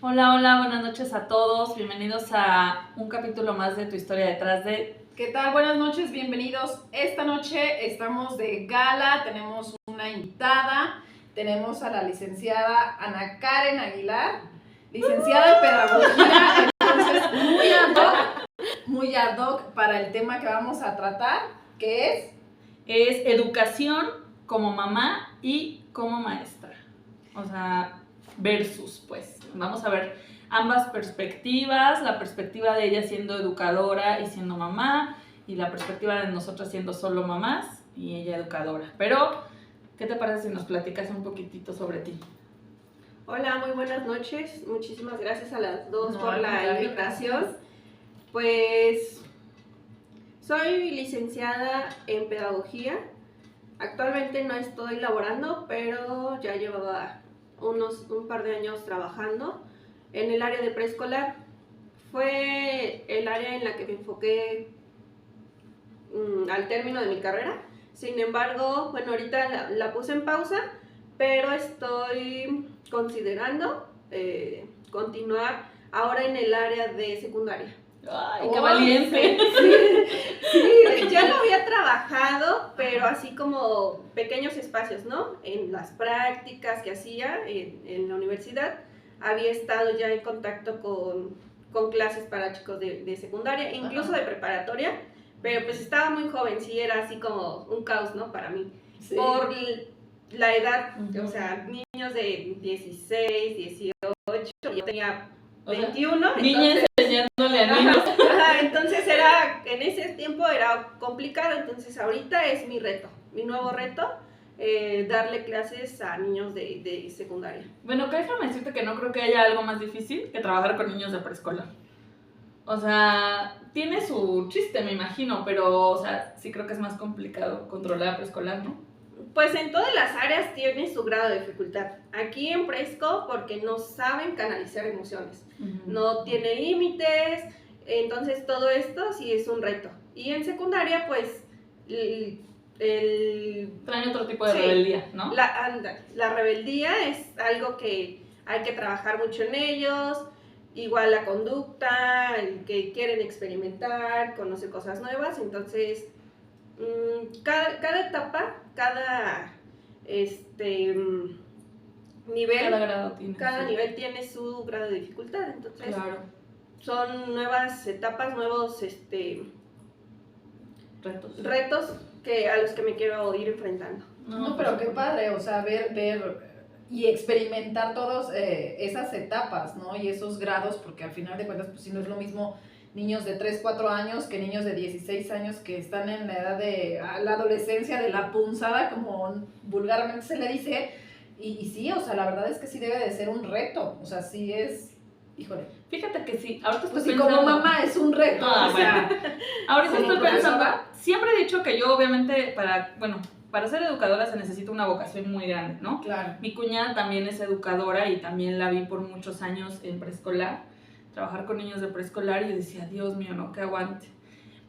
Hola, hola, buenas noches a todos. Bienvenidos a un capítulo más de Tu Historia Detrás de... ¿Qué tal? Buenas noches, bienvenidos. Esta noche estamos de gala, tenemos una invitada, tenemos a la licenciada Ana Karen Aguilar, licenciada en Pedagogía, entonces muy ad hoc para el tema que vamos a tratar, que Es educación como mamá y como maestra. O sea, versus, pues. Vamos a ver ambas perspectivas, la perspectiva de ella siendo educadora y siendo mamá, y la perspectiva de nosotros siendo solo mamás y ella educadora. Pero, ¿qué te parece si nos platicas un poquitito sobre ti? Hola, muy buenas noches. Muchísimas gracias a las dos por la contrario, invitación. Pues soy licenciada en Pedagogía. Actualmente no estoy laborando, pero ya llevaba un par de años trabajando en el área de preescolar. Fue el área en la que me enfoqué al término de mi carrera. Sin embargo, bueno, ahorita la puse en pausa, pero estoy considerando continuar ahora en el área de secundaria. ¡Ay, qué valiente! Sí, ya lo había trabajado, pero así como pequeños espacios, ¿no? En las prácticas que hacía en la universidad, había estado ya en contacto con clases para chicos de secundaria, incluso de preparatoria, pero pues estaba muy joven, sí, era así como un caos, ¿no? Para mí. Sí. Por la edad, o sea, niños de 16, 18, yo tenía 21. Niñas enseñándole a niños. Entonces en ese tiempo era complicado, entonces ahorita es mi reto, mi nuevo reto, darle clases a niños de secundaria. Bueno, que déjame decirte que no creo que haya algo más difícil que trabajar con niños de preescolar. O sea, tiene su chiste, me imagino, pero, o sea, sí creo que es más complicado controlar a preescolar, ¿no? Pues en todas las áreas tiene su grado de dificultad. Aquí en Presco, porque no saben canalizar emociones, no tienen límites, entonces todo esto sí es un reto. Y en secundaria, pues, traen otro tipo de rebeldía, ¿no? La rebeldía es algo que hay que trabajar mucho en ellos, igual la conducta, el que quieren experimentar, conocer cosas nuevas, entonces cada etapa, cada nivel, cada nivel tiene su grado de dificultad, entonces claro. Son nuevas etapas, nuevos retos a los que me quiero ir enfrentando. No, pero qué padre, o sea, ver y experimentar todas esas etapas, ¿no? Y esos grados, porque al final de cuentas, pues si no es lo mismo niños de 3, 4 años que niños de 16 años que están en la edad de la adolescencia, de la punzada, como vulgarmente se le dice, y sí, o sea, la verdad es que sí debe de ser un reto, o sea, sí es, híjole. Fíjate que sí, ahorita estoy pues pensando... como mamá es un reto, o sea, ahorita estoy pensando, siempre he dicho que yo obviamente para ser educadora se necesita una vocación muy grande, ¿no? Claro. Mi cuñada también es educadora y también la vi por muchos años en preescolar, trabajar con niños de preescolar, y yo decía, Dios mío, no, que aguante.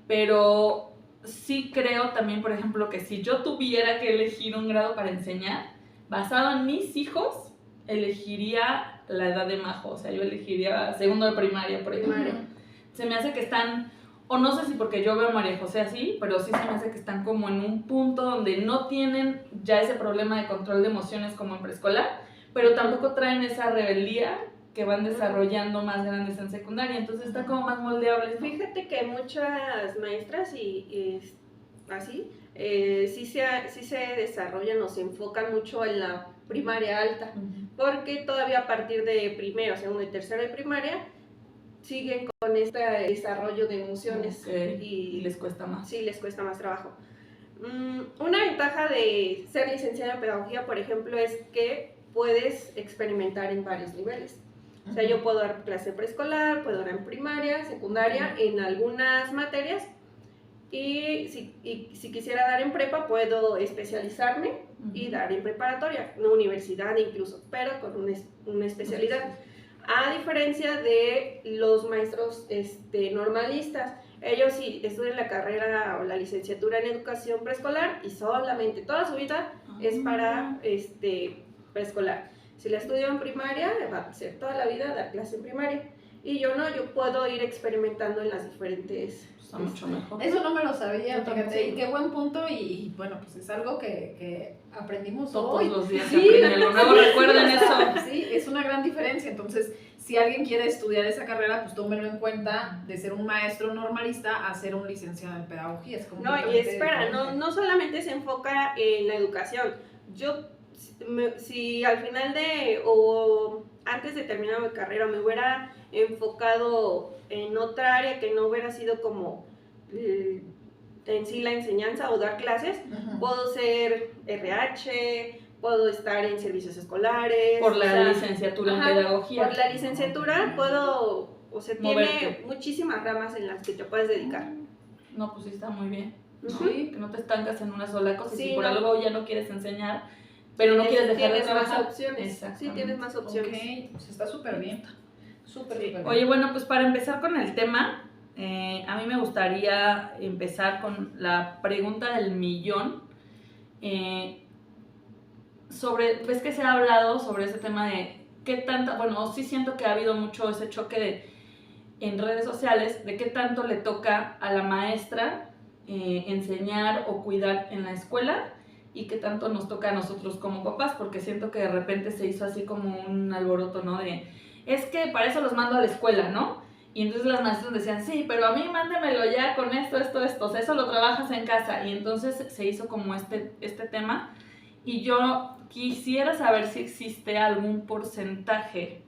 Pero sí creo también, por ejemplo, que si yo tuviera que elegir un grado para enseñar, basado en mis hijos, elegiría la edad de Majo, o sea, yo elegiría segundo de primaria, por ejemplo. Se me hace que están, o no sé si porque yo veo a María José así, pero sí se me hace que están como en un punto donde no tienen ya ese problema de control de emociones como en preescolar, pero tampoco traen esa rebeldía que van desarrollando más grandes en secundaria, entonces están como más moldeables, ¿no? Fíjate que muchas maestras y así, sí se desarrollan o se enfocan mucho en la primaria alta, porque todavía a partir de primero, segundo y tercero de primaria siguen con este desarrollo de emociones y les cuesta más. Sí, les cuesta más trabajo. Una ventaja de ser licenciada en pedagogía, por ejemplo, es que puedes experimentar en varios niveles. O sea, yo puedo dar clase preescolar, puedo dar en primaria, secundaria, en algunas materias, y si quisiera dar en prepa, puedo especializarme y dar en preparatoria, en universidad incluso, pero con una especialidad. A diferencia de los maestros normalistas, ellos sí estudian la carrera o la licenciatura en educación preescolar y solamente toda su vida es para preescolar. Si la estudio en primaria, va a ser toda la vida dar clase en primaria. Y yo no, yo puedo ir experimentando en las diferentes... Está mucho mejor. Eso no me lo sabía, Yo tampoco. fíjate, y qué buen punto, y bueno, pues es algo que aprendimos Todos hoy. los días se Sí, aprende algo nuevo, recuerden eso. Sí, es una gran diferencia. Entonces, si alguien quiere estudiar esa carrera, pues tómelo en cuenta, de ser un maestro normalista a ser un licenciado en pedagogía. Es No, y completamente espera, diferente. no solamente se enfoca en la educación. Yo, si al final o antes de terminar mi carrera me hubiera enfocado en otra área que no hubiera sido como en sí la enseñanza o dar clases, Ujú. puedo ser RH, puedo estar en servicios escolares. Por o la sea, licenciatura en ajá, pedagogía. por la licenciatura puedo, o sea, tiene Moverte. muchísimas ramas en las que te puedes dedicar. No, pues sí está muy bien. ¿no? Sí. Que no te estancas en una sola cosa. Sí, Si por no. algo ya no quieres enseñar, pero no quieres dejar de Tienes más trabajar. opciones. Sí, Exactamente. tienes más opciones. Ok, pues está súper bien. Súper, Sí. súper bien. Oye, bueno, pues para empezar con el tema, a mí me gustaría empezar con la pregunta del millón. Ves que se ha hablado sobre ese tema de qué tanta, bueno, sí siento que ha habido mucho ese choque en redes sociales de qué tanto le toca a la maestra enseñar o cuidar en la escuela y qué tanto nos toca a nosotros como papás, porque siento que de repente se hizo así como un alboroto, ¿no? De, es que para eso los mando a la escuela, ¿no? Y entonces las maestras decían, sí, pero a mí mándemelo ya con esto, o sea, eso lo trabajas en casa. Y entonces se hizo como este tema. Y yo quisiera saber si existe algún porcentaje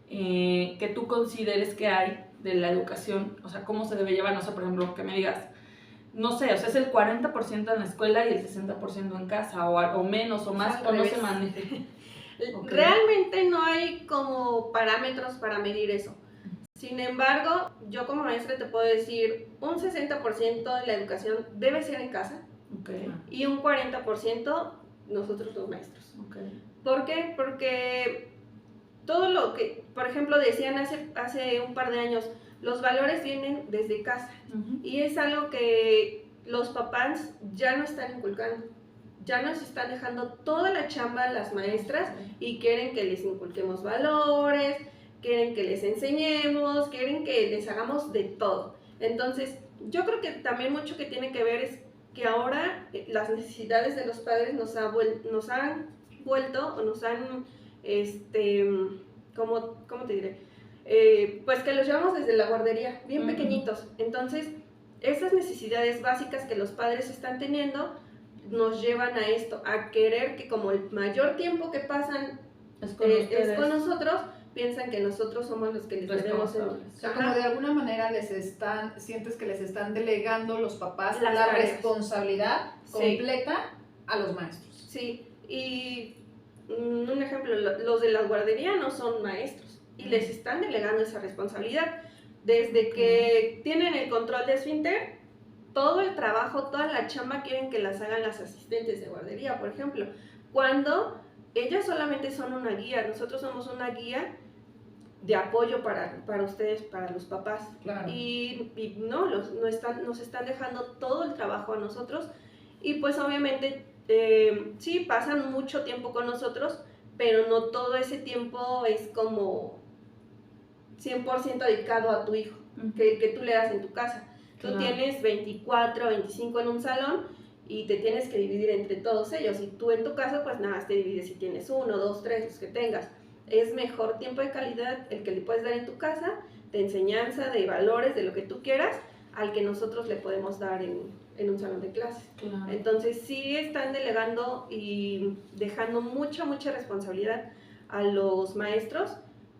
que tú consideres que hay de la educación, o sea, cómo se debe llevar, no sé, por ejemplo, que me digas, no sé, o sea, es el 40% en la escuela y el 60% en casa, o menos, o más, Al o no revés. se maneje. Ok. Realmente no hay como parámetros para medir eso. Sin embargo, yo como maestra te puedo decir, un 60% de la educación debe ser en casa Ok, y un 40% nosotros los maestros. ok. ¿Por qué? Porque todo lo que, por ejemplo, decían hace un par de años, los valores vienen desde casa. Ujú. Y es algo que los papás ya no están inculcando. Ya nos están dejando toda la chamba a las maestras y quieren que les inculquemos valores, quieren que les enseñemos, quieren que les hagamos de todo. Entonces, yo creo que también mucho que tiene que ver es que ahora las necesidades de los padres nos han vuelto, o nos han, ¿cómo te diré? Pues que los llevamos desde la guardería, bien pequeñitos. Entonces, esas necesidades básicas que los padres están teniendo nos llevan a esto, a querer que como el mayor tiempo que pasan Es con es con nosotros, piensan que nosotros somos los que les debemos O sea, como de alguna manera sientes que les están delegando los papás Las la tareas. responsabilidad Sí. completa a los maestros. Sí, y un ejemplo, los de la guardería no son maestros y les están delegando esa responsabilidad. Desde que tienen el control de esfínter, todo el trabajo, toda la chamba quieren que las hagan las asistentes de guardería, por ejemplo. Cuando ellas solamente son una guía, nosotros somos una guía de apoyo para ustedes, para los papás. Claro. Y no, nos están dejando todo el trabajo a nosotros. Y pues obviamente sí, pasan mucho tiempo con nosotros, pero no todo ese tiempo es como 100% dedicado a tu hijo, que tú le das en tu casa. Tú Claro. tienes 24, 25 en un salón y te tienes que dividir entre todos ellos. Y tú en tu casa, pues nada, te divides si tienes 1, 2, 3, los que tengas. Es mejor tiempo de calidad el que le puedes dar en tu casa, de enseñanza, de valores, de lo que tú quieras, al que nosotros le podemos dar en un salón de clases. Claro. Entonces sí están delegando y dejando mucha responsabilidad a los maestros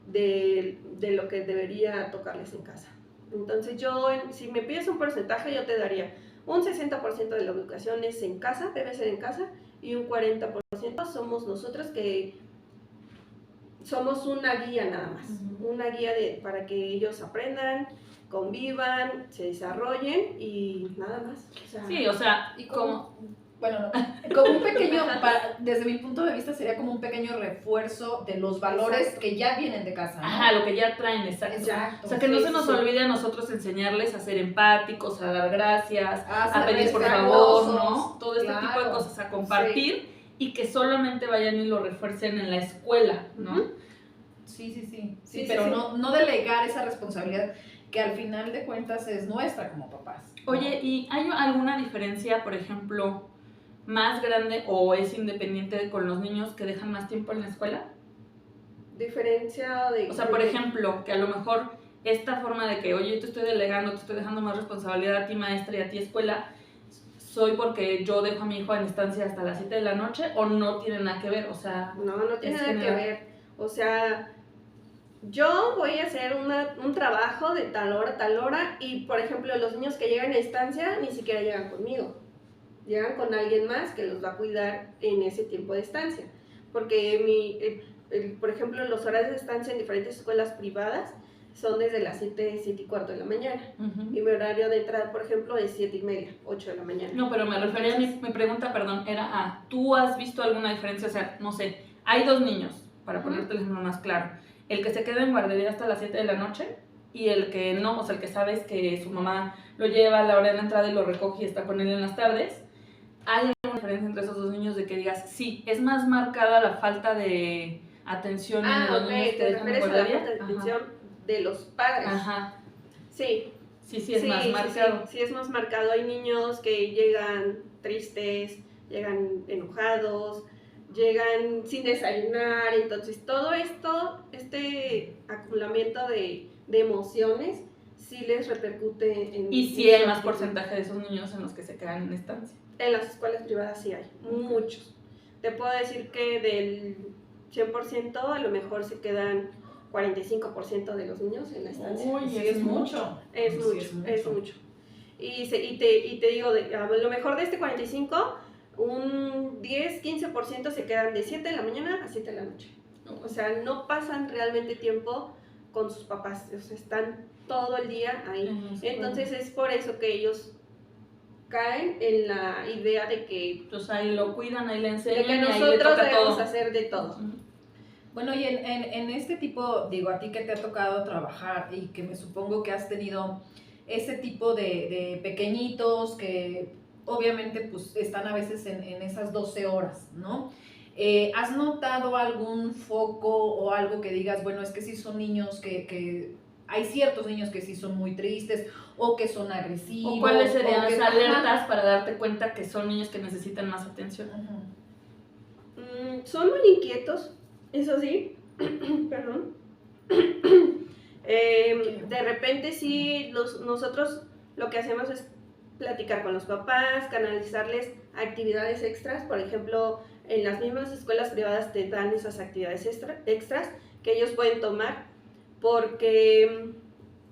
de lo que debería tocarles en casa. Entonces yo, si me pides un porcentaje, yo te daría un 60% de la educación es en casa, debe ser en casa, y un 40% somos nosotros que somos una guía nada más, una guía para que ellos aprendan, convivan, se desarrollen y nada más. O sea, Sí, o sea, Y como... como un pequeño, desde mi punto de vista sería como un pequeño refuerzo de los valores Exacto. que ya vienen de casa, ¿no? Ajá, lo que ya traen, exacto. Exacto. O sea, que no Sí, se nos sí. olvide a nosotros enseñarles a ser empáticos, a dar gracias, A a ser pedir por respetuosos, favor, ¿no? Todo este claro. tipo de cosas, a compartir y que solamente vayan y lo refuercen en la escuela, ¿no? Ujú. Sí, pero no delegar esa responsabilidad que al final de cuentas es nuestra como papás, ¿no? Oye, ¿y hay alguna diferencia, por ejemplo, más grande o es independiente con los niños que dejan más tiempo en la escuela? Diferencia de... O sea, por ejemplo, que a lo mejor esta forma de que, oye, te estoy delegando, te estoy dejando más responsabilidad a ti maestra y a ti escuela, ¿soy porque yo dejo a mi hijo en estancia hasta las 7 de la noche o no tiene nada que ver? O sea, No tiene es nada que general. ver. O sea, yo voy a hacer un trabajo de tal hora a tal hora y, por ejemplo, los niños que llegan a estancia ni siquiera llegan conmigo. Llegan con alguien más que los va a cuidar en ese tiempo de estancia. Porque, por ejemplo, los horarios de estancia en diferentes escuelas privadas son desde las 7:15 de la mañana. Ujú. Y mi horario de entrada, por ejemplo, es 7:30, 8 de la mañana. No, pero me refería, mi pregunta, perdón, era a, ¿tú has visto alguna diferencia? O sea, no sé, hay dos niños, para Ujú. ponerte el ejemplo más claro, el que se queda en guardería hasta las 7 de la noche y el que no, o sea, el que sabes que su mamá lo lleva a la hora de la entrada y lo recoge y está con él en las tardes. ¿Hay alguna diferencia entre esos dos niños de que digas, sí, es más marcada la falta de atención en los niños que te dejan en refieres a la guardería? falta de Ajá. atención de los padres. Ajá. Sí, Sí, es más marcado. Sí, es más marcado. Hay niños que llegan tristes, llegan enojados, llegan sin desayunar, entonces todo esto, este acumulamiento de emociones, sí les repercute en... Y sí en hay su más actitud. porcentaje de esos niños en los que se quedan en estancia. En las escuelas privadas sí hay, muchos. Te puedo decir que del 100% a lo mejor se quedan 45% de los niños en la estancia. Uy, sí es mucho. Es Sí, mucho, es mucho. Y te digo, a lo mejor de este 45, un 10-15% se quedan de 7 de la mañana a 7 de la noche. O sea, no pasan realmente tiempo con sus papás, o sea, están todo el día ahí. Entonces es por eso que ellos caen en la idea de que, Entonces ahí lo cuidan, ahí le enseñan de que y ahí le nosotros toca debemos todo. hacer de todo. Ujú. Bueno, y en este tipo, digo, a ti que te ha tocado trabajar y que me supongo que has tenido ese tipo de pequeñitos que obviamente pues están a veces en esas 12 horas, ¿no? ¿Has notado algún foco o algo que digas, bueno, es que sí son niños que hay ciertos niños que sí son muy tristes o que son agresivos? ¿O cuáles serían o que- las alertas para darte cuenta que son niños que necesitan más atención? Ujú. Son muy inquietos, eso sí, perdón. De repente sí, nosotros lo que hacemos es platicar con los papás, canalizarles actividades extras. Por ejemplo, en las mismas escuelas privadas te dan esas actividades extras que ellos pueden tomar, porque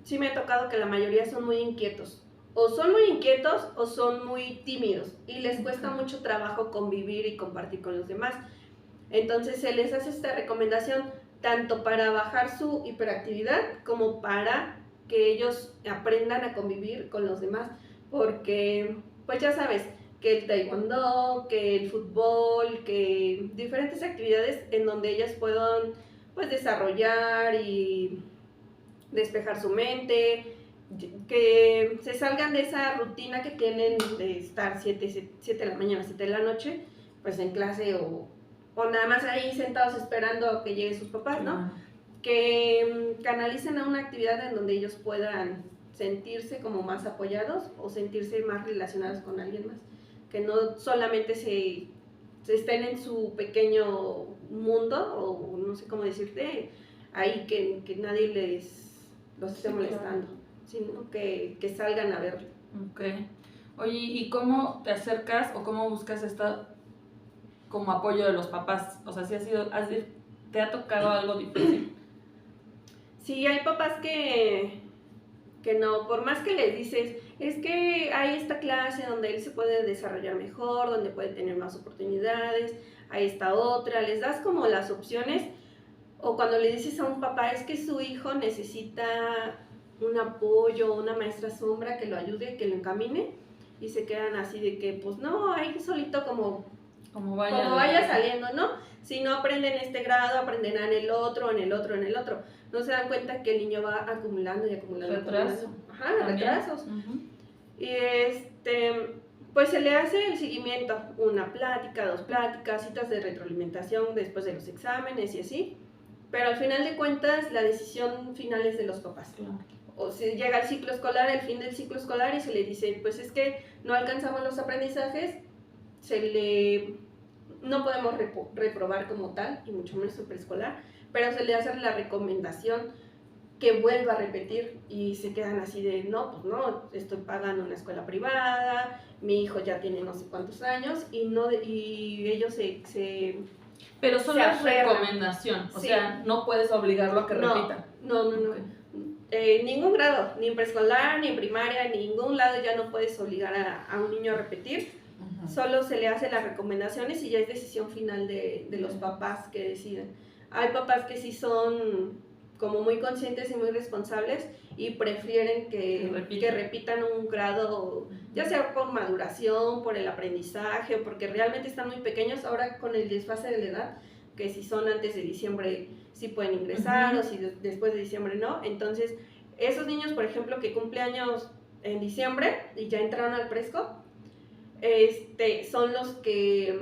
sí me ha tocado que la mayoría son muy inquietos. O son muy inquietos o son muy tímidos y les cuesta mucho trabajo convivir y compartir con los demás. Entonces se les hace esta recomendación tanto para bajar su hiperactividad como para que ellos aprendan a convivir con los demás, porque pues ya sabes que el taekwondo, que el fútbol, que diferentes actividades en donde ellas puedan pues desarrollar y despejar su mente, que se salgan de esa rutina que tienen de estar 7 de la mañana, 7 de la noche, pues en clase o nada más ahí sentados esperando a que lleguen sus papás, ¿no? Que canalicen a una actividad en donde ellos puedan sentirse como más apoyados o sentirse más relacionados con alguien más, que no solamente se estén en su pequeño mundo, o no sé cómo decirte, ahí que nadie los esté molestando, sino que salgan a verlo. Ok. Oye, ¿y cómo te acercas o cómo buscas esta como apoyo de los papás? O sea, si ¿te ha tocado algo difícil? Sí, hay papás que no, por más que les dices, es que hay esta clase donde él se puede desarrollar mejor, donde puede tener más oportunidades, hay esta otra, les das como las opciones, o cuando le dices a un papá, es que su hijo necesita un apoyo, una maestra sombra que lo ayude, que lo encamine, y se quedan así de que, pues no, ahí solito como vaya saliendo, ¿no? Si no aprenden este grado, aprenderán el otro, en el otro, en el otro. No se dan cuenta que el niño va acumulando y acumulando. Retraso. Ajá, retrasos. Uh-huh. Y Pues se le hace el seguimiento, una plática, 2 pláticas, citas de retroalimentación después de los exámenes y así. Pero al final de cuentas, la decisión final es de los papás. Claro. O se llega al ciclo escolar, el fin del ciclo escolar, y se le dice, pues es que no alcanzamos los aprendizajes, no podemos reprobar como tal, y mucho menos en preescolar, pero se le hace la recomendación que vuelva a repetir, y se quedan así de, no, pues no, estoy pagando una escuela privada, mi hijo ya tiene no sé cuántos años, y ellos Pero solo se es aferran. recomendación, o Sí. sea, no puedes obligarlo a que repita. No. Ningún grado, ni en preescolar, ni en primaria, en ningún lado ya no puedes obligar a un niño a repetir. Solo se le hace las recomendaciones y ya es decisión final de los papás que deciden. Hay papás que sí son como muy conscientes y muy responsables y prefieren que repitan un grado, ya sea por maduración, por el aprendizaje o porque realmente están muy pequeños. Ahora con el desfase de la edad, que si son antes de diciembre sí pueden ingresar, o si después de diciembre no. Entonces, esos niños, por ejemplo, que cumplen años en diciembre y ya entraron al presco, son los que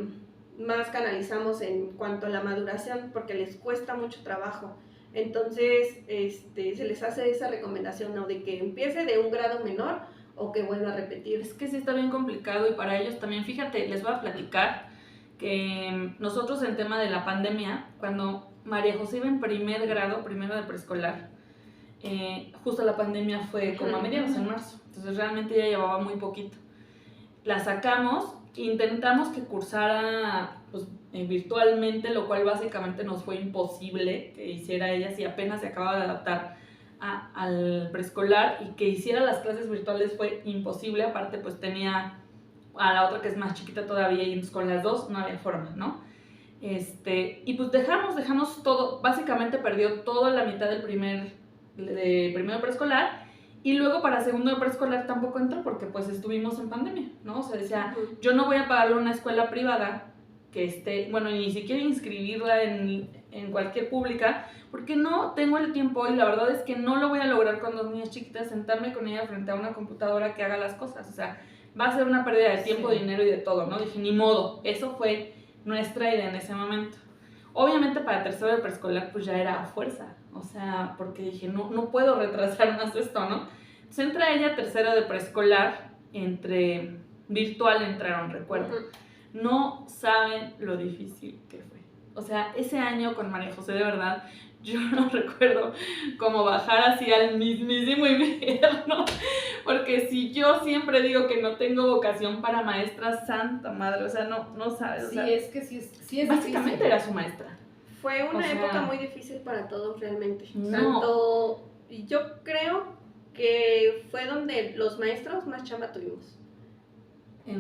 más canalizamos en cuanto a la maduración, porque les cuesta mucho trabajo. Entonces, se les hace esa recomendación, ¿no? De que empiece de un grado menor o que vuelva a repetir. Es que sí está bien complicado, y para ellos también, fíjate, les voy a platicar que nosotros en tema de la pandemia, cuando María José iba en primer grado, primero de preescolar, justo la pandemia fue como a mediados, en marzo, entonces realmente ella llevaba muy poquito. La sacamos, intentamos que cursara pues, virtualmente, lo cual básicamente nos fue imposible que hiciera ella, si apenas se acaba de adaptar al preescolar, y que hiciera las clases virtuales fue imposible. Aparte pues tenía a la otra que es más chiquita todavía, y con las dos no había forma, ¿no? Y pues dejamos todo, básicamente perdió toda la mitad del primero de preescolar, y luego para segundo de preescolar tampoco entró porque pues estuvimos en pandemia, ¿no? O sea, decía, yo no voy a pagarle una escuela privada que esté, bueno, ni siquiera inscribirla en cualquier pública, porque no tengo el tiempo, y la verdad es que no lo voy a lograr con 2 niñas chiquitas, sentarme con ella frente a una computadora que haga las cosas, o sea, va a ser una pérdida de tiempo, dinero y de todo, ¿no? Dije, ni modo, eso fue nuestra idea en ese momento. Obviamente para tercero de preescolar pues ya era a fuerza, o sea, porque dije, no puedo retrasar más esto, ¿no? Entonces entra ella a tercero de preescolar, entre virtual entraron, recuerdo. No saben lo difícil que fue. O sea, ese año con María José, de verdad, yo no recuerdo cómo bajar así al mismísimo infierno, porque si yo siempre digo que no tengo vocación para maestra, santa madre, o sea, no sabes. O sea, sí, es que sí es básicamente difícil. era su maestra. Fue una época muy difícil para todos realmente. No. Y yo creo que fue donde los maestros más chamba tuvimos.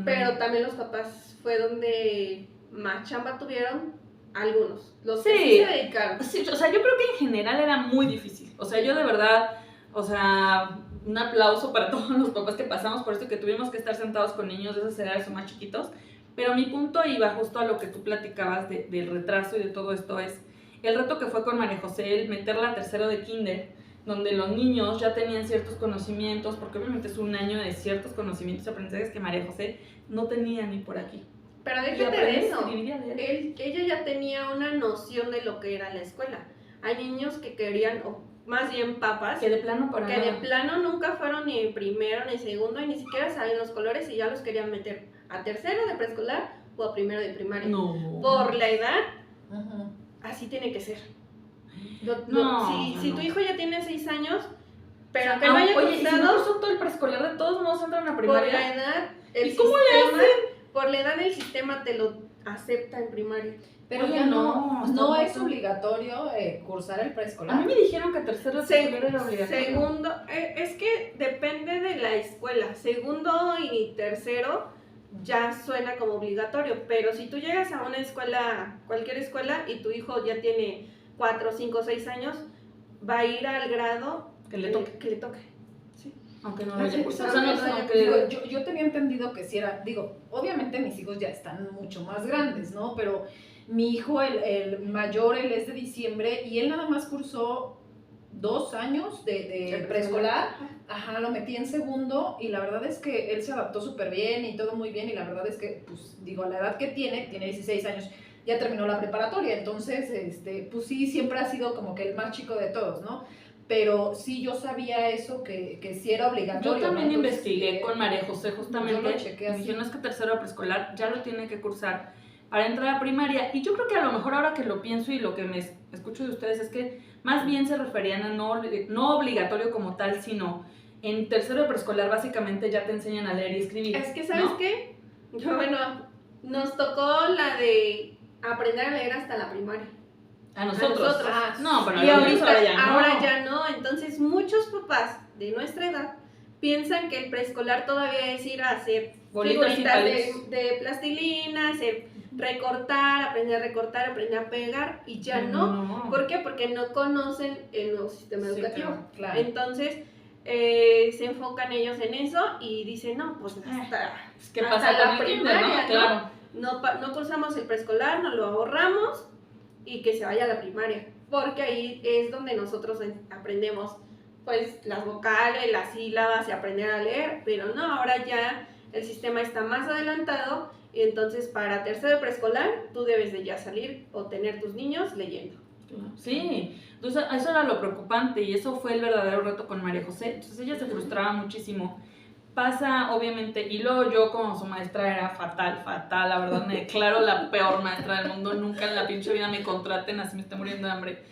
Pero también los papás fue donde más chamba tuvieron algunos. Los que sí se dedicaron. Sí, o sea, yo creo que en general era muy difícil. O sea, yo de verdad, o sea, un aplauso para todos los papás que pasamos por esto, que tuvimos que estar sentados con niños de esas edades o más chiquitos. Pero mi punto iba justo a lo que tú platicabas del retraso y de todo esto, es el reto que fue con María José, el meterla a tercero de kinder, donde los niños ya tenían ciertos conocimientos, porque obviamente es un año de ciertos conocimientos y aprendizajes que María José no tenía ni por aquí. Pero déjate de eso, ella ya tenía una noción de lo que era la escuela. Hay niños que querían, o más bien papás, que de plano nunca fueron ni primero ni segundo, y ni siquiera sabían los colores, y ya los querían meter a tercero de preescolar o a primero de primaria. No. Por la edad, así tiene que ser. Si tu hijo ya tiene 6 años, pero que no haya cursado, si no cursó todo el preescolar, de todos modos entran a primaria. Por la edad, ¿Y cómo le hacen? Por la edad el sistema te lo acepta en primaria. Pero ya no es obligatorio cursar el preescolar. A mí me dijeron que tercero de preescolar era obligatorio. Segundo, es que depende de la escuela. Segundo y tercero ya suena como obligatorio, pero si tú llegas a una escuela, cualquier escuela, y tu hijo ya tiene 4, 5, 6 años, va a ir al grado que le toque. Sí. Aunque no lo haya cursado. Yo tenía entendido que si era, obviamente mis hijos ya están mucho más grandes, ¿no? Pero mi hijo, el mayor, él es de diciembre, y él nada más cursó 2 años de preescolar. Ajá, lo metí en segundo y la verdad es que él se adaptó súper bien y todo muy bien y la verdad es que, pues digo, a la edad que tiene 16 años, ya terminó la preparatoria, entonces, pues sí, siempre ha sido como que el más chico de todos, ¿no? Pero sí, yo sabía eso, que sí era obligatorio. Yo también ¿no? Entonces, investigué con María José justamente, yo lo chequé me así. dijeron es que tercero de preescolar ya lo tiene que cursar para entrar a primaria, y yo creo que a lo mejor ahora que lo pienso y lo que me escucho de ustedes es que más bien se referían a no obligatorio como tal, sino en tercero de preescolar básicamente ya te enseñan a leer y escribir. Es que, ¿sabes ¿no? qué? Yo, bueno, nos tocó la de aprender a leer hasta la primaria. A nosotros. Ah, no, pero y ahorita, ahora ya no. Entonces, muchos papás de nuestra edad piensan que el preescolar todavía es ir a hacer Bolitas y figuritas palitos. de plastilina, recortar, aprender a pegar, y ya no. ¿Por qué? Porque no conocen el nuevo sistema educativo. Claro. Entonces, se enfocan ellos en eso y dicen, no, pues hasta, ¿qué pasa la con el primaria, kinder, Claro. no cursamos el preescolar, nos lo ahorramos y que se vaya a la primaria, porque ahí es donde nosotros aprendemos pues las vocales, las sílabas y aprender a leer, pero no, ahora ya el sistema está más adelantado y entonces para tercero de preescolar tú debes de ya salir o tener tus niños leyendo. Sí, entonces eso era lo preocupante y eso fue el verdadero reto con María José. Entonces ella se frustraba muchísimo. Pasa, obviamente, y luego yo como su maestra era fatal, la verdad me declaro la peor maestra del mundo, nunca en la pinche vida me contraten, así me estoy muriendo de hambre.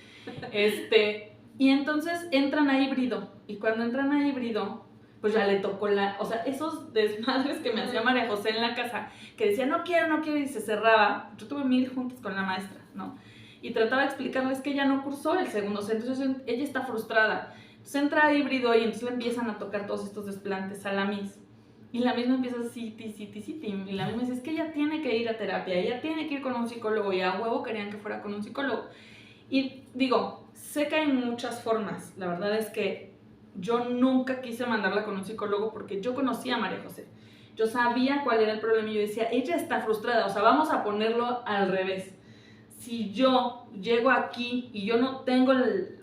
Y entonces entran a híbrido, y cuando entran a híbrido, pues ya le tocó o sea, esos desmadres que me hacía María José en la casa, que decía no quiero, y se cerraba. Yo tuve 1000 juntas con la maestra, ¿no? Y trataba de explicarles que ella no cursó el segundo, o sea, entonces ella está frustrada. Entonces entra a híbrido y entonces le empiezan a tocar todos estos desplantes a la Miss. Y la misma empieza así, y la misma dice, es que ella tiene que ir a terapia, ella tiene que ir con un psicólogo, y a huevo querían que fuera con un psicólogo. Y digo, sé que hay muchas formas, la verdad es que yo nunca quise mandarla con un psicólogo porque yo conocía a María José. Yo sabía cuál era el problema y yo decía, ella está frustrada, o sea, vamos a ponerlo al revés. Si yo llego aquí y yo no tengo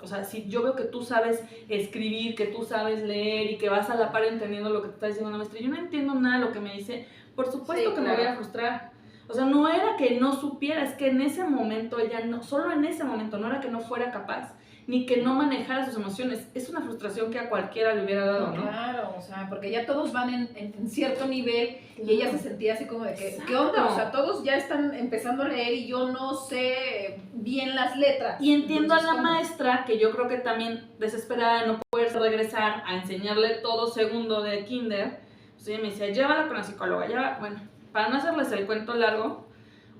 o sea, si yo veo que tú sabes escribir, que tú sabes leer y que vas a la par entendiendo lo que te está diciendo la maestra, yo no entiendo nada de lo que me dice, por supuesto que me voy a frustrar. O sea, no era que no supiera, es que en ese momento ella no, solo en ese momento, no era que no fuera capaz, ni que no manejara sus emociones. Es una frustración que a cualquiera le hubiera dado, ¿no? Claro, o sea, porque ya todos van en cierto nivel y ella se sentía así como de que, ¿qué onda? O sea, todos ya están empezando a leer y yo no sé bien las letras. Y entiendo entonces, a la maestra, que yo creo que también desesperada de no poder regresar a enseñarle todo segundo de kinder, pues ella me decía, llévala con la psicóloga. Bueno, para no hacerles el cuento largo,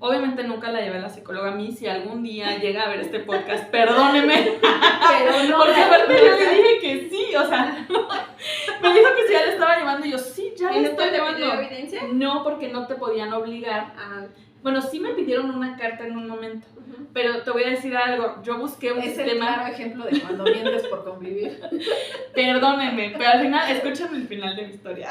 obviamente nunca la llevé a la psicóloga. A mí, si algún día llega a ver este podcast, perdóneme. Pero no, porque aparte yo le dije que sí, o sea, me dijo que sí, ya le estaba llevando, y yo, sí, ya le estoy llevando. ¿Y no te pidió evidencia? No, porque no te podían obligar. Bueno, sí me pidieron una carta en un momento, pero te voy a decir algo, yo busqué un sistema... Es el claro ejemplo de cuando mientes por convivir. Perdónenme, pero al final, escúchame el final de mi historia.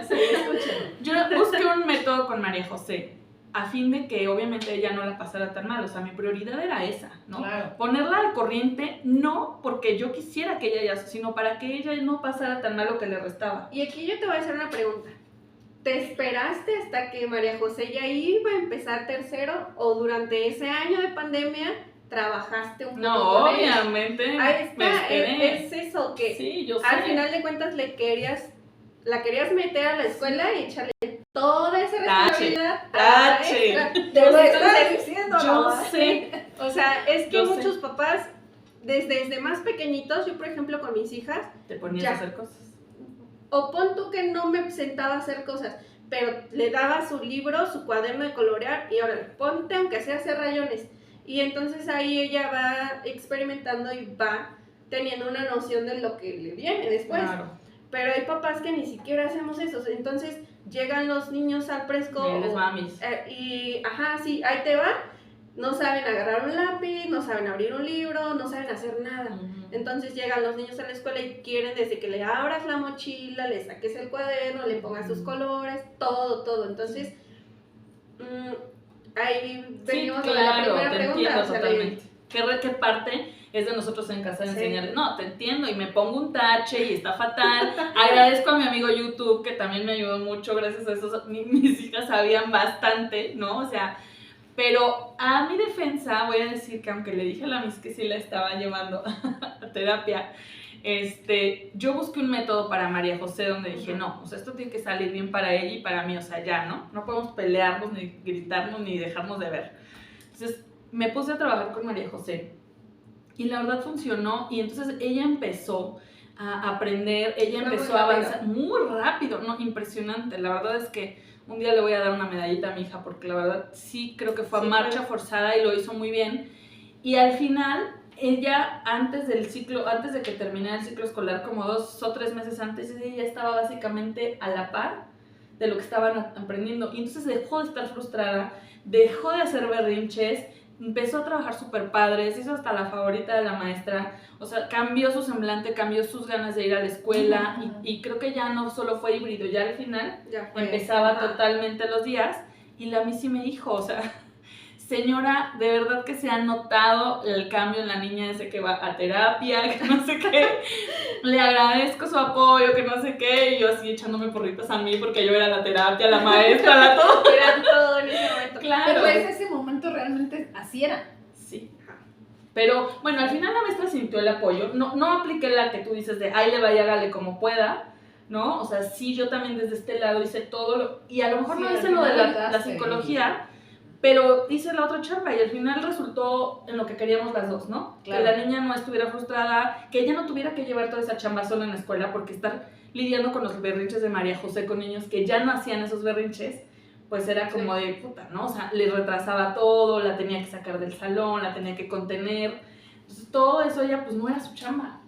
Sí, escúchenlo. Yo busqué un método con María José, a fin de que obviamente ella no la pasara tan mal, o sea, mi prioridad era esa, ¿no? Claro. Ponerla al corriente, no porque yo quisiera que ella ya, sino para que ella no pasara tan mal lo que le restaba. Y aquí yo te voy a hacer una pregunta. ¿Te esperaste hasta que María José ya iba a empezar tercero o durante ese año de pandemia trabajaste un poco No, con ella? obviamente. Ahí está, me esperé. es eso que Sí, yo sé. al final de cuentas la querías meter a la escuela y echarle toda esa responsabilidad a la Tache. maestra. Te lo Entonces, estoy diciendo, Yo ¿no? sé. o sea, es que Yo sé. muchos papás, desde más pequeñitos, yo por ejemplo con mis hijas, Te ponías Ya. a hacer cosas. o pon tú que no me sentaba a hacer cosas, pero le daba su libro, su cuaderno de colorear y ahora ponte aunque sea a hacer rayones. Y entonces ahí ella va experimentando y va teniendo una noción de lo que le viene después. Claro. Pero hay papás que ni siquiera hacemos eso. Entonces llegan los niños al preescolar Les mamis. y, sí, ahí te va. No saben agarrar un lápiz, no saben abrir un libro, no saben hacer nada. Entonces llegan los niños a la escuela y quieren desde que le abras la mochila, le saques el cuaderno, le pongas sus colores, todo. Entonces, ahí venimos Sí, a la claro, primera te pregunta. entiendo o sea, totalmente. ¿Qué parte es de nosotros en casa de Sí. enseñarle, no, te entiendo y me pongo un tache y está fatal. Agradezco a mi amigo YouTube que también me ayudó mucho, gracias a eso mis hijas sabían bastante, ¿no? O sea, pero a mi defensa voy a decir que aunque le dije a la Miss que sí la estaba llevando a terapia, yo busqué un método para María José donde dije, no, o sea, esto tiene que salir bien para ella y para mí, o sea, ya, ¿no? No podemos pelearnos, ni gritarnos, ni dejarnos de ver. Entonces, me puse a trabajar con María José y la verdad funcionó y entonces ella empezó a aprender, ella Fue empezó muy a rápido. avanzar muy rápido, ¿no? Impresionante. La verdad es que un día le voy a dar una medallita a mi hija porque la verdad sí creo que fue a Sí, marcha fue. forzada y lo hizo muy bien. Y al final, ella antes de que terminara el ciclo escolar, como 2 o 3 meses antes, ella estaba básicamente a la par de lo que estaban aprendiendo. Y entonces dejó de estar frustrada, dejó de hacer berrinches, empezó a trabajar súper padre, se hizo hasta la favorita de la maestra, o sea, cambió su semblante, cambió sus ganas de ir a la escuela y creo que ya no solo fue híbrido, ya al final Ya fue. empezaba Ajá. totalmente los días y la Missy me dijo, o sea, señora, de verdad que se ha notado el cambio en la niña desde que va a terapia, que no sé qué, le agradezco su apoyo, que no sé qué, y yo así echándome porritas a mí porque yo era la terapia, la maestra, la todo. Era todo en ese momento. Claro. Pero en ese momento realmente así era. Sí. Pero bueno, al final la maestra sintió el apoyo. No apliqué la que tú dices de ay, le vaya, hágale como pueda, ¿no? O sea, sí, yo también desde este lado hice todo lo, y a lo mejor Sí, no al hice lo de final la ayudaste. psicología, pero hice la otra chamba y al final resultó en lo que queríamos las dos, ¿no? Claro. Que la niña no estuviera frustrada, que ella no tuviera que llevar toda esa chamba sola en la escuela porque estar lidiando con los berrinches de María José con niños que ya no hacían esos berrinches, pues era como de puta, ¿no? O sea, le retrasaba todo, la tenía que sacar del salón, la tenía que contener. Entonces todo eso ella pues no era su chamba,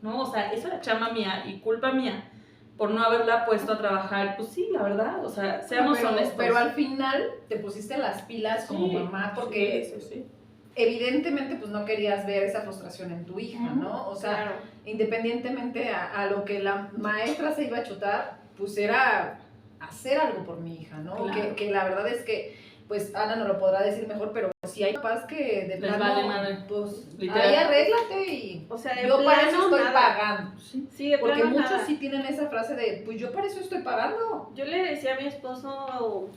¿no? O sea, eso era chamba mía y culpa mía por no haberla puesto a trabajar. Pues sí, la verdad, o sea, seamos honestos. Pero al final te pusiste las pilas como Sí, mamá porque sí. evidentemente pues no querías ver esa frustración en tu hija, Ujú. ¿no? O sea, Claro. independientemente a lo que la maestra se iba a chutar, pues era hacer algo por mi hija, ¿no? Claro. Que la verdad es que, pues Ana no lo podrá decir mejor, pero si hay papás que de Les plano, vale madre. pues Literal. ahí arréglate y O sea, de yo para eso plano, estoy nada. pagando. Sí, de Porque plano, muchos nada. sí tienen esa frase de, pues yo para eso estoy pagando. Yo le decía a mi esposo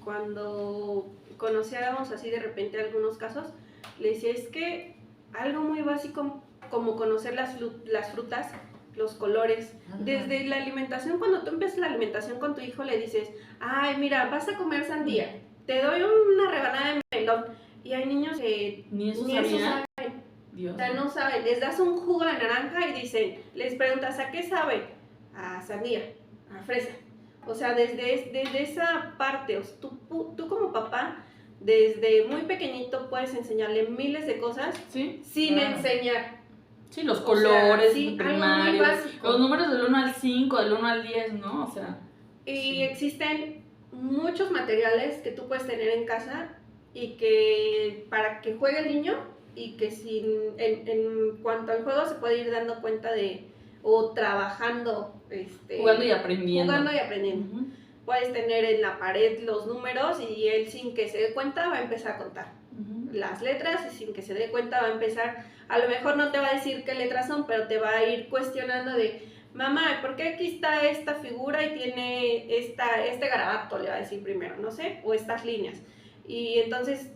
cuando conocíamos así de repente algunos casos, le decía, es que algo muy básico como conocer las frutas, los colores, desde la alimentación, cuando tú empiezas la alimentación con tu hijo le dices, ay mira, vas a comer sandía, te doy una rebanada de melón, y hay niños que Ni eso ni eso sabía. saben, Dios. o sea, no saben, les das un jugo de naranja y dicen, les preguntas, ¿a qué sabe? A sandía, a fresa. O sea, desde esa parte, o sea, tú como papá, desde muy pequeñito puedes enseñarle miles de cosas Sí, sin claro. enseñar. sí, los O colores sea, sí, algo muy primarios, básico. los números del 1 al 5, del 1 al 10, ¿no? O sea, Y sí. existen muchos materiales que tú puedes tener en casa y que para que juegue el niño y que en cuanto al juego se puede ir dando cuenta de o trabajando Jugando y aprendiendo. Ujú. Puedes tener en la pared los números y él sin que se dé cuenta va a empezar a contar Ujú. las letras y sin que se dé cuenta va a empezar, a lo mejor no te va a decir qué letras son, pero te va a ir cuestionando de mamá, ¿por qué aquí está esta figura y tiene este garabato? Le va a decir primero, no sé, o estas líneas. Y entonces,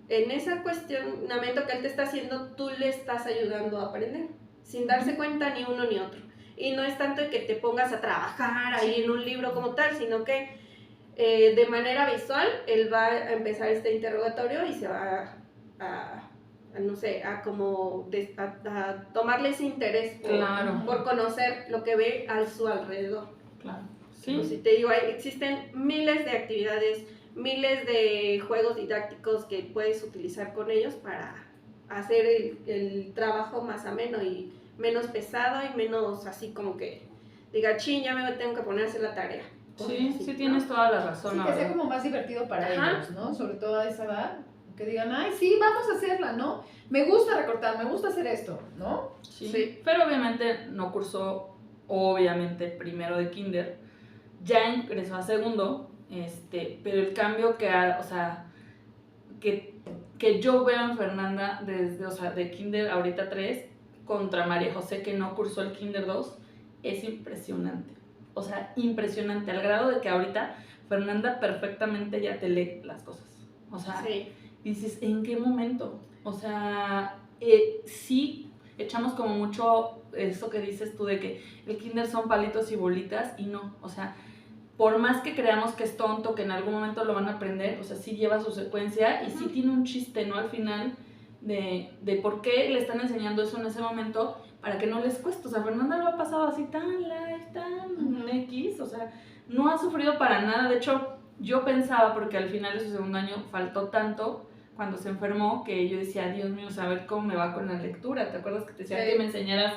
en ese cuestionamiento que él te está haciendo, tú le estás ayudando a aprender, sin darse cuenta ni uno ni otro. Y no es tanto que te pongas a trabajar ahí en un libro como tal, sino que de manera visual él va a empezar este interrogatorio y se va no sé, a tomarle ese interés Claro. por conocer lo que ve a su alrededor. Claro. Pues, Sí. si te digo, existen miles de actividades, miles de juegos didácticos que puedes utilizar con ellos para hacer el trabajo más ameno y menos pesado y menos así como que diga, chin, ya me tengo que poner a hacer la tarea. Sí, Así, sí ¿no? tienes toda la razón. Sí, la que sea verdad. como más divertido para Ajá. ellos, ¿no? Sobre todo a esa edad. Que digan, ay, sí, vamos a hacerla, ¿no? Me gusta recortar, me gusta hacer esto, ¿no? Sí. Sí. Pero obviamente no cursó, obviamente, primero de kinder. Ya ingresó a segundo, pero el cambio que que yo veo en Fernanda desde, o sea, de kinder ahorita 3 contra María José que no cursó el kinder 2 es impresionante. O sea, impresionante al grado de que ahorita Fernanda perfectamente ya te lee las cosas. O sea, Sí. dices, ¿en qué momento? O sea, sí echamos como mucho eso que dices tú de que el kinder son palitos y bolitas y no, o sea, por más que creamos que es tonto, que en algún momento lo van a aprender, o sea, sí lleva su secuencia y sí tiene un chiste, ¿no? Al final de por qué le están enseñando eso en ese momento para que no les cueste. O sea, Fernanda lo ha pasado así tan light, tan X, o sea, no ha sufrido para nada. De hecho, yo pensaba, porque al final de su segundo año faltó tanto cuando se enfermó, que yo decía, Dios mío, saber cómo me va con la lectura. ¿Te acuerdas que te decía que me enseñaras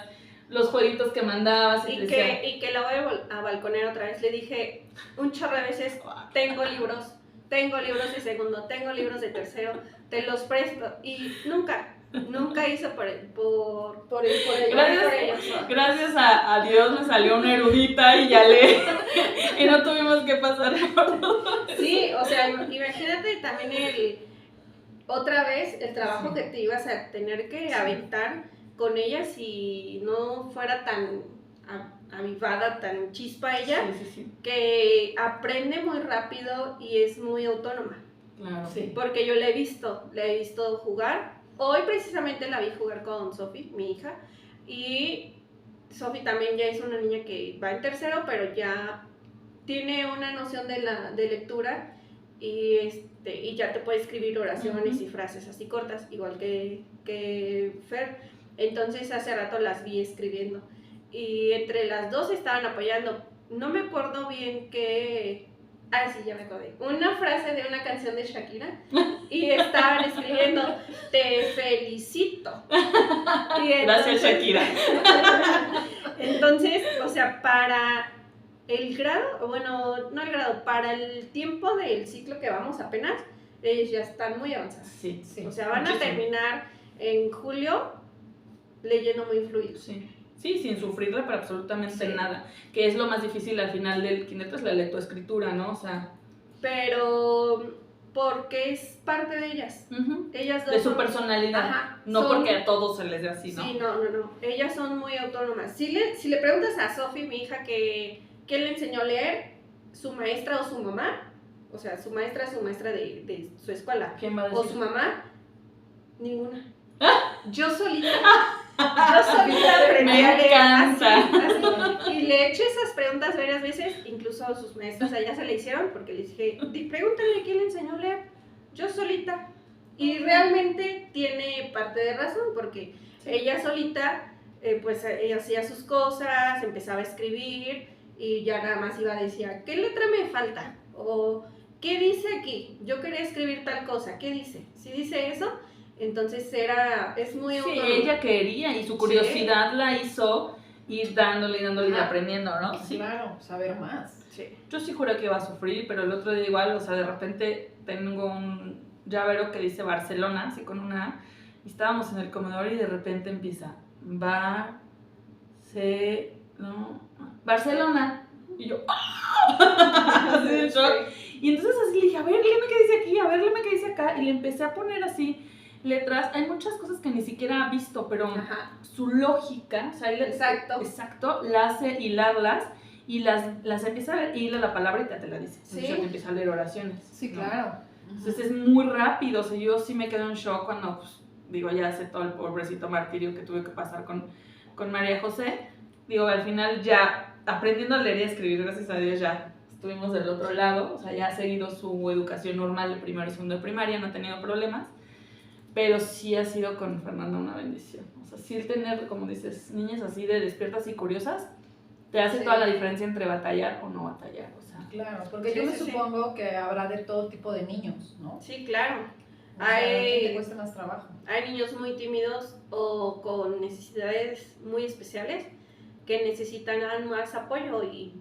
los jueguitos que mandabas? Y que la voy a balconear otra vez. Le dije un chorro de veces, tengo libros de segundo, tengo libros de tercero, te los presto. Y nunca hizo por ellos. Gracias a Dios me salió una erudita y ya lee. Y no tuvimos que pasar por todo. Sí, o sea, imagínate también otra vez el trabajo que te ibas a tener que aventar con ella si no fuera tan avivada, tan chispa ella, Sí. que aprende muy rápido y es muy autónoma. Claro. Sí. Porque yo la he visto jugar. Hoy precisamente la vi jugar con Sofi, mi hija, y Sofi también ya es una niña que va en tercero, pero ya tiene una noción de lectura y ya te puede escribir oraciones y frases así cortas, igual que Fer. Entonces hace rato las vi escribiendo y entre las dos estaban apoyando. No me acuerdo bien qué... Ah, sí, ya me acordé. Una frase de una canción de Shakira y estaban escribiendo, te felicito. Y Gracias, Shakira. Entonces, o sea, para el grado, bueno, no el grado, para el tiempo del ciclo que vamos apenas, ellos ya están muy avanzados. Sí. O sea, van a terminar en julio leyendo muy fluido. Sí, sin sufrirle para absolutamente nada. Que es lo más difícil al final del kinder, pues la lectoescritura, ¿no? O sea... Pero porque es parte de ellas. Ellas dos de su personalidad. Ajá, no porque a todos se les dé así, ¿no? Sí, no. Ellas son muy autónomas. Si le preguntas a Sofi, mi hija, que le enseñó a leer, su maestra o su mamá, o sea, su maestra de su escuela, ¿Quién va a decir? o su mamá, ninguna. Yo solita aprendí a leer así. Y le eché esas preguntas varias veces, incluso sus maestras allá se le hicieron, porque les dije, pregúntale quién le enseñó a leer. Yo solita. Y realmente tiene parte de razón, porque ella solita, pues ella hacía sus cosas, empezaba a escribir, y ya nada más iba a decir, ¿qué letra me falta? O, ¿qué dice aquí? Yo quería escribir tal cosa, ¿qué dice? Si dice eso, entonces es muy autónoma. Sí, ella quería y su curiosidad la hizo ir dándole y aprendiendo, ¿no? Sí, claro, saber más. Sí. Yo sí juré que iba a sufrir, pero el otro día igual, o sea, de repente tengo un llavero que dice Barcelona, así con una A, y estábamos en el comedor y de repente empieza Barcelona, y yo así de shock. Y entonces así le dije, a ver, léeme qué dice aquí, a ver, léeme qué dice acá, y le empecé a poner así letras. Hay muchas cosas que ni siquiera ha visto, pero su lógica, o sea, exacto, la hace hilarlas y las empieza a ver, hila la palabra y te la dice. Sí. Entonces empieza a leer oraciones. Sí, ¿no? claro. Entonces es muy rápido, o sea, yo sí me quedo en shock cuando, pues, digo, ya hace todo el pobrecito martirio que tuve que pasar con María José. Digo, al final ya aprendiendo a leer y a escribir, gracias a Dios, ya estuvimos del otro lado, o sea, ya ha seguido su educación normal de primero y segundo de primaria, no ha tenido problemas, pero sí ha sido con Fernanda una bendición. O sea, sí el tener, como dices, niñas así de despiertas y curiosas, te hace toda la diferencia entre batallar o no batallar, o sea. Claro, porque yo me supongo que habrá de todo tipo de niños, ¿no? Sí, claro. O sea, ¿quién te cuesta más trabajo? Hay niños muy tímidos o con necesidades muy especiales que necesitan más apoyo y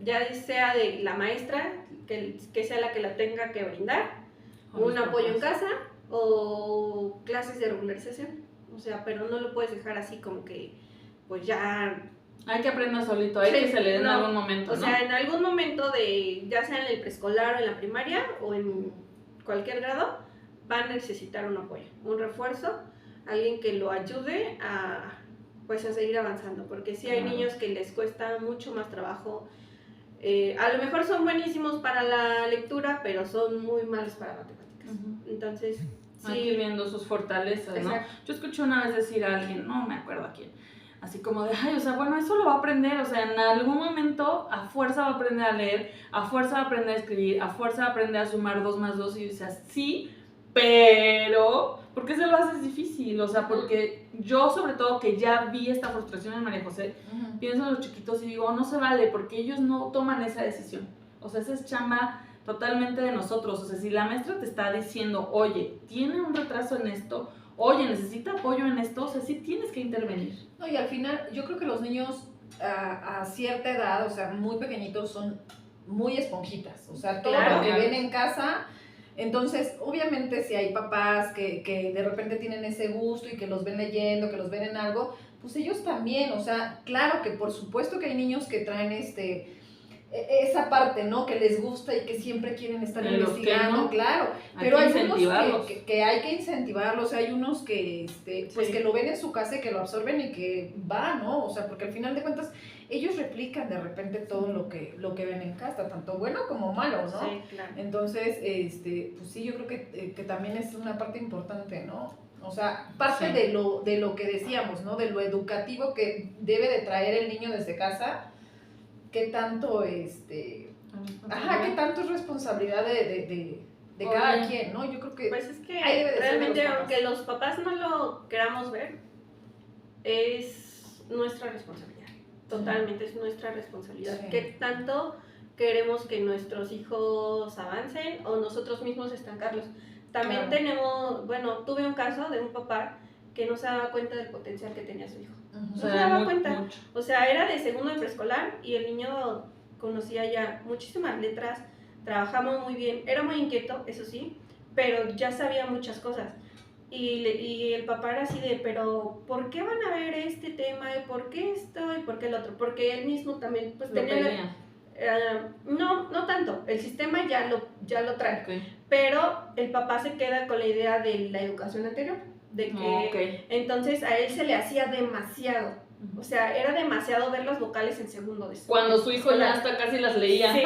ya sea de la maestra, que sea la que la tenga que brindar, un apoyo en casa o clases de regularización. O sea, pero no lo puedes dejar así como que, pues ya... Hay que aprender solito, hay que se le dé en algún momento, ¿no? O sea, en algún momento ya sea en el preescolar o en la primaria o en cualquier grado, va a necesitar un apoyo, un refuerzo, alguien que lo ayude pues a seguir avanzando, porque sí hay niños que les cuesta mucho más trabajo. A lo mejor son buenísimos para la lectura, pero son muy malos para matemáticas. Entonces, sí. Aquí viendo sus fortalezas, ¿no? Exacto. Yo escuché una vez decir a alguien, no me acuerdo a quién, así como de, ay, o sea, bueno, eso lo va a aprender, o sea, en algún momento a fuerza va a aprender a leer, a fuerza va a aprender a escribir, a fuerza va a aprender a sumar 2 más 2, y dices, sí, pero, ¿por qué se lo haces difícil? O sea, porque yo, sobre todo, que ya vi esta frustración en María José, pienso en los chiquitos y digo, no se vale, porque ellos no toman esa decisión. O sea, esa es chamba totalmente de nosotros. O sea, si la maestra te está diciendo, oye, tiene un retraso en esto, oye, necesita apoyo en esto, o sea, sí tienes que intervenir. No, y al final, yo creo que los niños a cierta edad, o sea, muy pequeñitos, son muy esponjitas. O sea, todo Claro. lo que ven en casa. Entonces, obviamente, si hay papás que de repente tienen ese gusto y que los ven leyendo, que los ven en algo, pues ellos también. O sea, claro que por supuesto que hay niños que traen esa parte, ¿no? Que les gusta y que siempre quieren estar investigando, no. claro. Pero hay unos que hay que incentivarlos, hay unos que, pues que lo ven en su casa y que lo absorben y que va, ¿no? O sea, porque al final de cuentas ellos replican de repente todo lo que ven en casa, tanto bueno como malo, ¿no? Sí, claro. Entonces, pues sí, yo creo que también es una parte importante, ¿no? O sea, parte Sí. de lo que decíamos, ¿no? De lo educativo que debe de traer el niño desde casa. ¿Qué tanto qué tanto es responsabilidad de cada quien, ¿no? Yo creo que pues es que ahí debe de ser realmente, de los aunque los papás no lo queramos ver, es nuestra responsabilidad. Totalmente es nuestra responsabilidad. Sí. ¿Qué tanto queremos que nuestros hijos avancen o nosotros mismos estancarlos? También tuve un caso de un papá que no se daba cuenta del potencial que tenía su hijo. Uh-huh. No se daba cuenta. O sea, era de segundo de preescolar y el niño conocía ya muchísimas letras, trabajaba muy bien, era muy inquieto, eso sí, pero ya sabía muchas cosas. Y el papá era así de, pero ¿por qué van a ver este tema? ¿Y por qué esto? ¿Y por qué el otro? Porque él mismo también pues tenía... no tanto, el sistema ya lo trae, pero el papá se queda con la idea de la educación anterior, de que entonces a él se le hacía demasiado, o sea, era demasiado ver las vocales en segundo de cuando su hijo ya hasta casi las leía. Sí,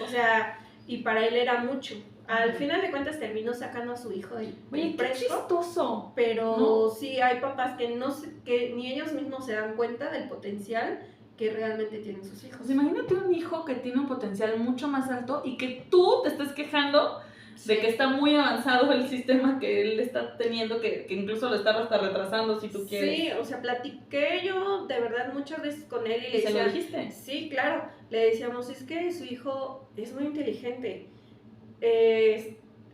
o sea, y para él era mucho. Al final de cuentas terminó sacando a su hijo del Oye, qué chistoso. Pero ¿no? sí hay papás que ni ellos mismos se dan cuenta del potencial que realmente tienen sus hijos. Pues imagínate un hijo que tiene un potencial mucho más alto y que tú te estés quejando de que está muy avanzado el sistema que él está teniendo, que incluso lo está hasta retrasando si tú quieres. Sí, o sea, platiqué yo de verdad muchas veces con él y le ¿Se decía, lo dijiste? Sí, claro, le decíamos, es que su hijo es muy inteligente.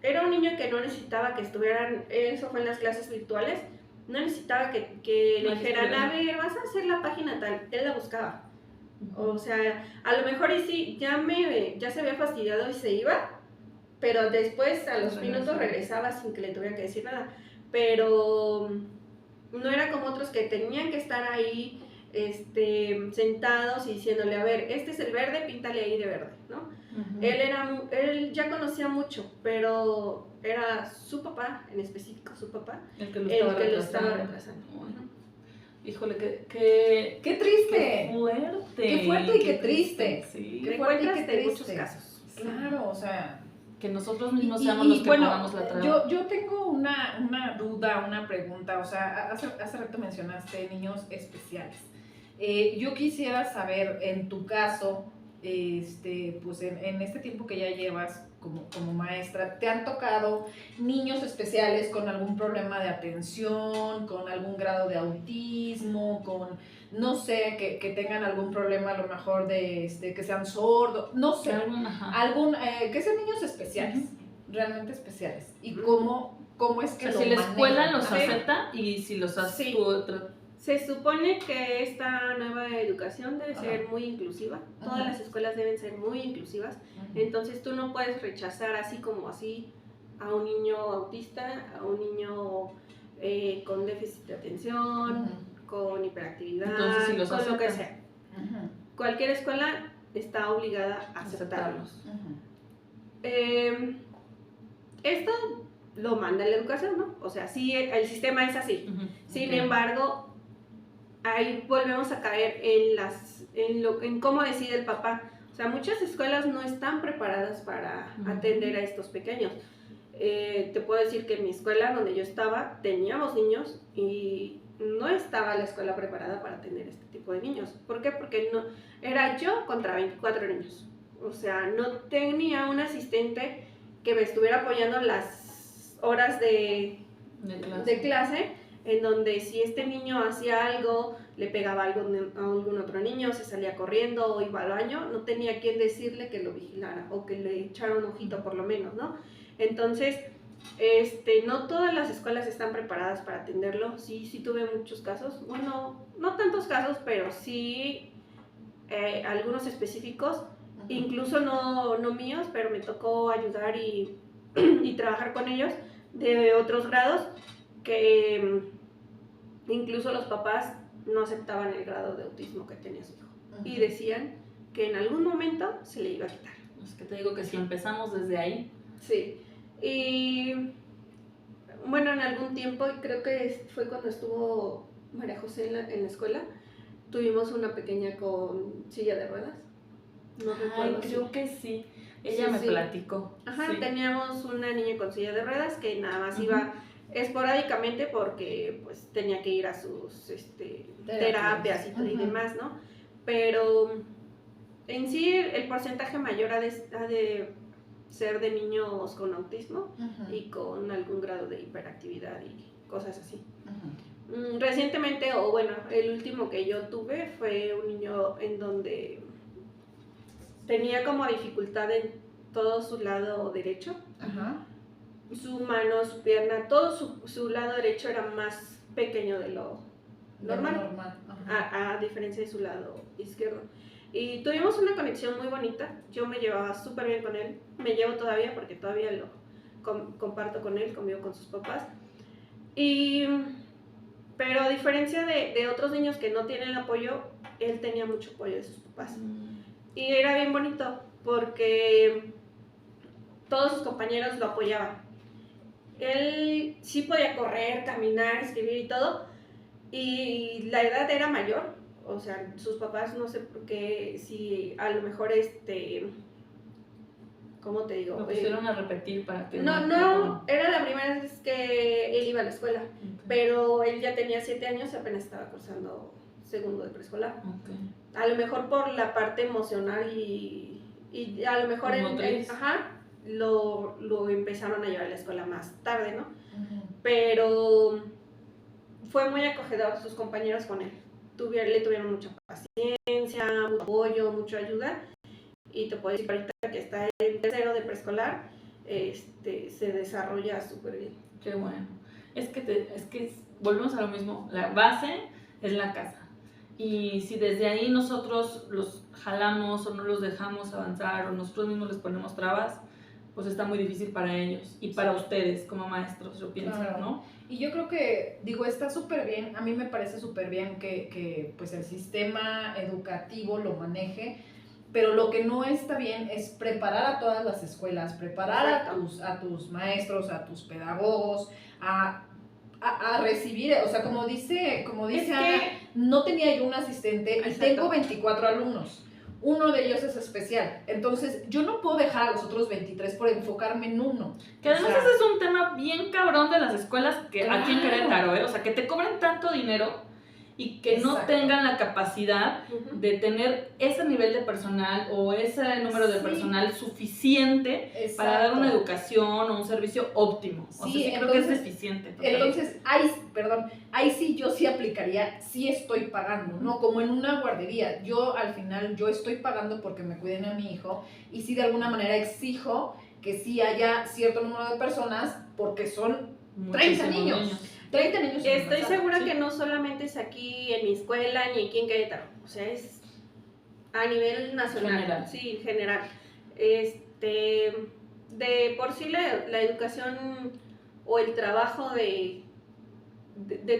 Era un niño que no necesitaba que estuvieran, eso fue en las clases virtuales, no necesitaba que le dijeran, a ver, vas a hacer la página tal, él la buscaba. O sea, a lo mejor y sí, ya se había fastidiado y se iba, pero después a los minutos regresaba sin que le tuviera que decir nada. Pero no era como otros que tenían que estar ahí sentados y diciéndole, a ver, este es el verde, píntale ahí de verde, ¿no? Uh-huh. Él ya conocía mucho, pero era su papá, en específico su papá, el que lo estaba retrasando. Uh-huh. Híjole, qué triste. Qué fuerte. Qué fuerte y qué triste. Sí. Qué fuerte y qué triste. En muchos casos. Claro, o sea... Que nosotros mismos seamos los que pongamos la traba. Yo tengo una duda, una pregunta. O sea, hace rato mencionaste niños especiales. Yo quisiera saber, en tu caso, pues en este tiempo que ya llevas como maestra, ¿te han tocado niños especiales con algún problema de atención, con algún grado de autismo, con, no sé, que tengan algún problema a lo mejor de que sean sordos, no sé, que sean niños especiales, realmente especiales? ¿Y cómo es que si la escuela los acepta y si los hace Se supone que esta nueva educación debe ser muy inclusiva. Todas las escuelas deben ser muy inclusivas. Entonces tú no puedes rechazar así como así a un niño autista, a un niño con déficit de atención, con hiperactividad, entonces, con lo que sea. Cualquier escuela está obligada a aceptarlos. Esto lo manda la educación, ¿no? O sea, sí, el sistema es así. Sin embargo, ahí volvemos a caer en cómo decide el papá. O sea, muchas escuelas no están preparadas para atender a estos pequeños. Te puedo decir que en mi escuela donde yo estaba teníamos niños y no estaba la escuela preparada para atender este tipo de niños. ¿Por qué? Porque no, era yo contra 24 niños. O sea, no tenía un asistente que me estuviera apoyando las horas de clase, en donde si este niño hacía algo, le pegaba algo a algún otro niño, se salía corriendo o iba al baño, no tenía quien decirle que lo vigilara o que le echara un ojito por lo menos, ¿no? Entonces, no todas las escuelas están preparadas para atenderlo. Sí tuve muchos casos, bueno, no tantos casos, pero sí algunos específicos, incluso no míos, pero me tocó ayudar y trabajar con ellos de otros grados que incluso los papás no aceptaban el grado de autismo que tenía su hijo y decían que en algún momento se le iba a quitar. Es que te digo que si empezamos desde ahí. Sí, y bueno, en algún tiempo, creo que fue cuando estuvo María José en la escuela, tuvimos una pequeña con silla de ruedas. No recuerdo. Creo que sí. Ella me platicó. Ajá, teníamos una niña con silla de ruedas que nada más iba esporádicamente porque pues tenía que ir a sus terapias y demás, ¿no? Pero en sí el porcentaje mayor ha de ser de niños con autismo y con algún grado de hiperactividad y cosas así. Recientemente, o bueno, el último que yo tuve fue un niño en donde tenía como dificultad en todo su lado derecho. Su mano, su pierna, todo su lado derecho era más pequeño de lo normal. A diferencia de su lado izquierdo. Y tuvimos una conexión muy bonita. Yo me llevaba súper bien con él. Me llevo todavía porque todavía lo comparto con él, convivo con sus papás. Pero a diferencia de otros niños que no tienen apoyo, él tenía mucho apoyo de sus papás. Y era bien bonito porque todos sus compañeros lo apoyaban. Él sí podía correr, caminar, escribir y todo. Y la edad era mayor. O sea, sus papás, no sé por qué, si a lo mejor ¿cómo te digo? Lo pusieron a repetir para que No, era la primera vez que él iba a la escuela, pero él ya tenía 7 años y apenas estaba cursando segundo de preescolar. A lo mejor por la parte emocional y a lo mejor lo empezaron a llevar a la escuela más tarde, ¿no? Pero fue muy acogedor sus compañeros con él. Le tuvieron mucha paciencia, mucho apoyo, mucha ayuda. Y te puedo decir ahorita que está en tercero de preescolar, se desarrolla súper bien. Qué bueno. Es que volvemos a lo mismo. La base es la casa. Y si desde ahí nosotros los jalamos o no los dejamos avanzar o nosotros mismos les ponemos trabas, pues está muy difícil para ellos y para ustedes como maestros, yo pienso, ¿no? Y yo creo que, está súper bien, a mí me parece súper bien que pues el sistema educativo lo maneje, pero lo que no está bien es preparar a todas las escuelas, preparar a tus maestros, a tus pedagogos, a recibir, o sea, como dice Ana, no tenía yo un asistente y tengo 24 alumnos. Uno de ellos es especial, entonces yo no puedo dejar a los otros 23 por enfocarme en uno. Que además ese es un tema bien cabrón de las escuelas que aquí en Querétaro, o sea, que te cobran tanto dinero y que no tengan la capacidad de tener ese nivel de personal o ese número de personal suficiente para dar una educación o un servicio óptimo. O sea, sí, creo que es deficiente. Entonces, ahí sí yo sí aplicaría, sí estoy pagando, ¿no? Como en una guardería. Yo al final, yo estoy pagando porque me cuiden a mi hijo y sí de alguna manera exijo que sí haya cierto número de personas porque son 30 niños. 30 niños. Estoy segura que no solamente es aquí en mi escuela ni aquí en Querétaro, o sea, es a nivel nacional. General. Sí, general. De por sí la educación o el trabajo de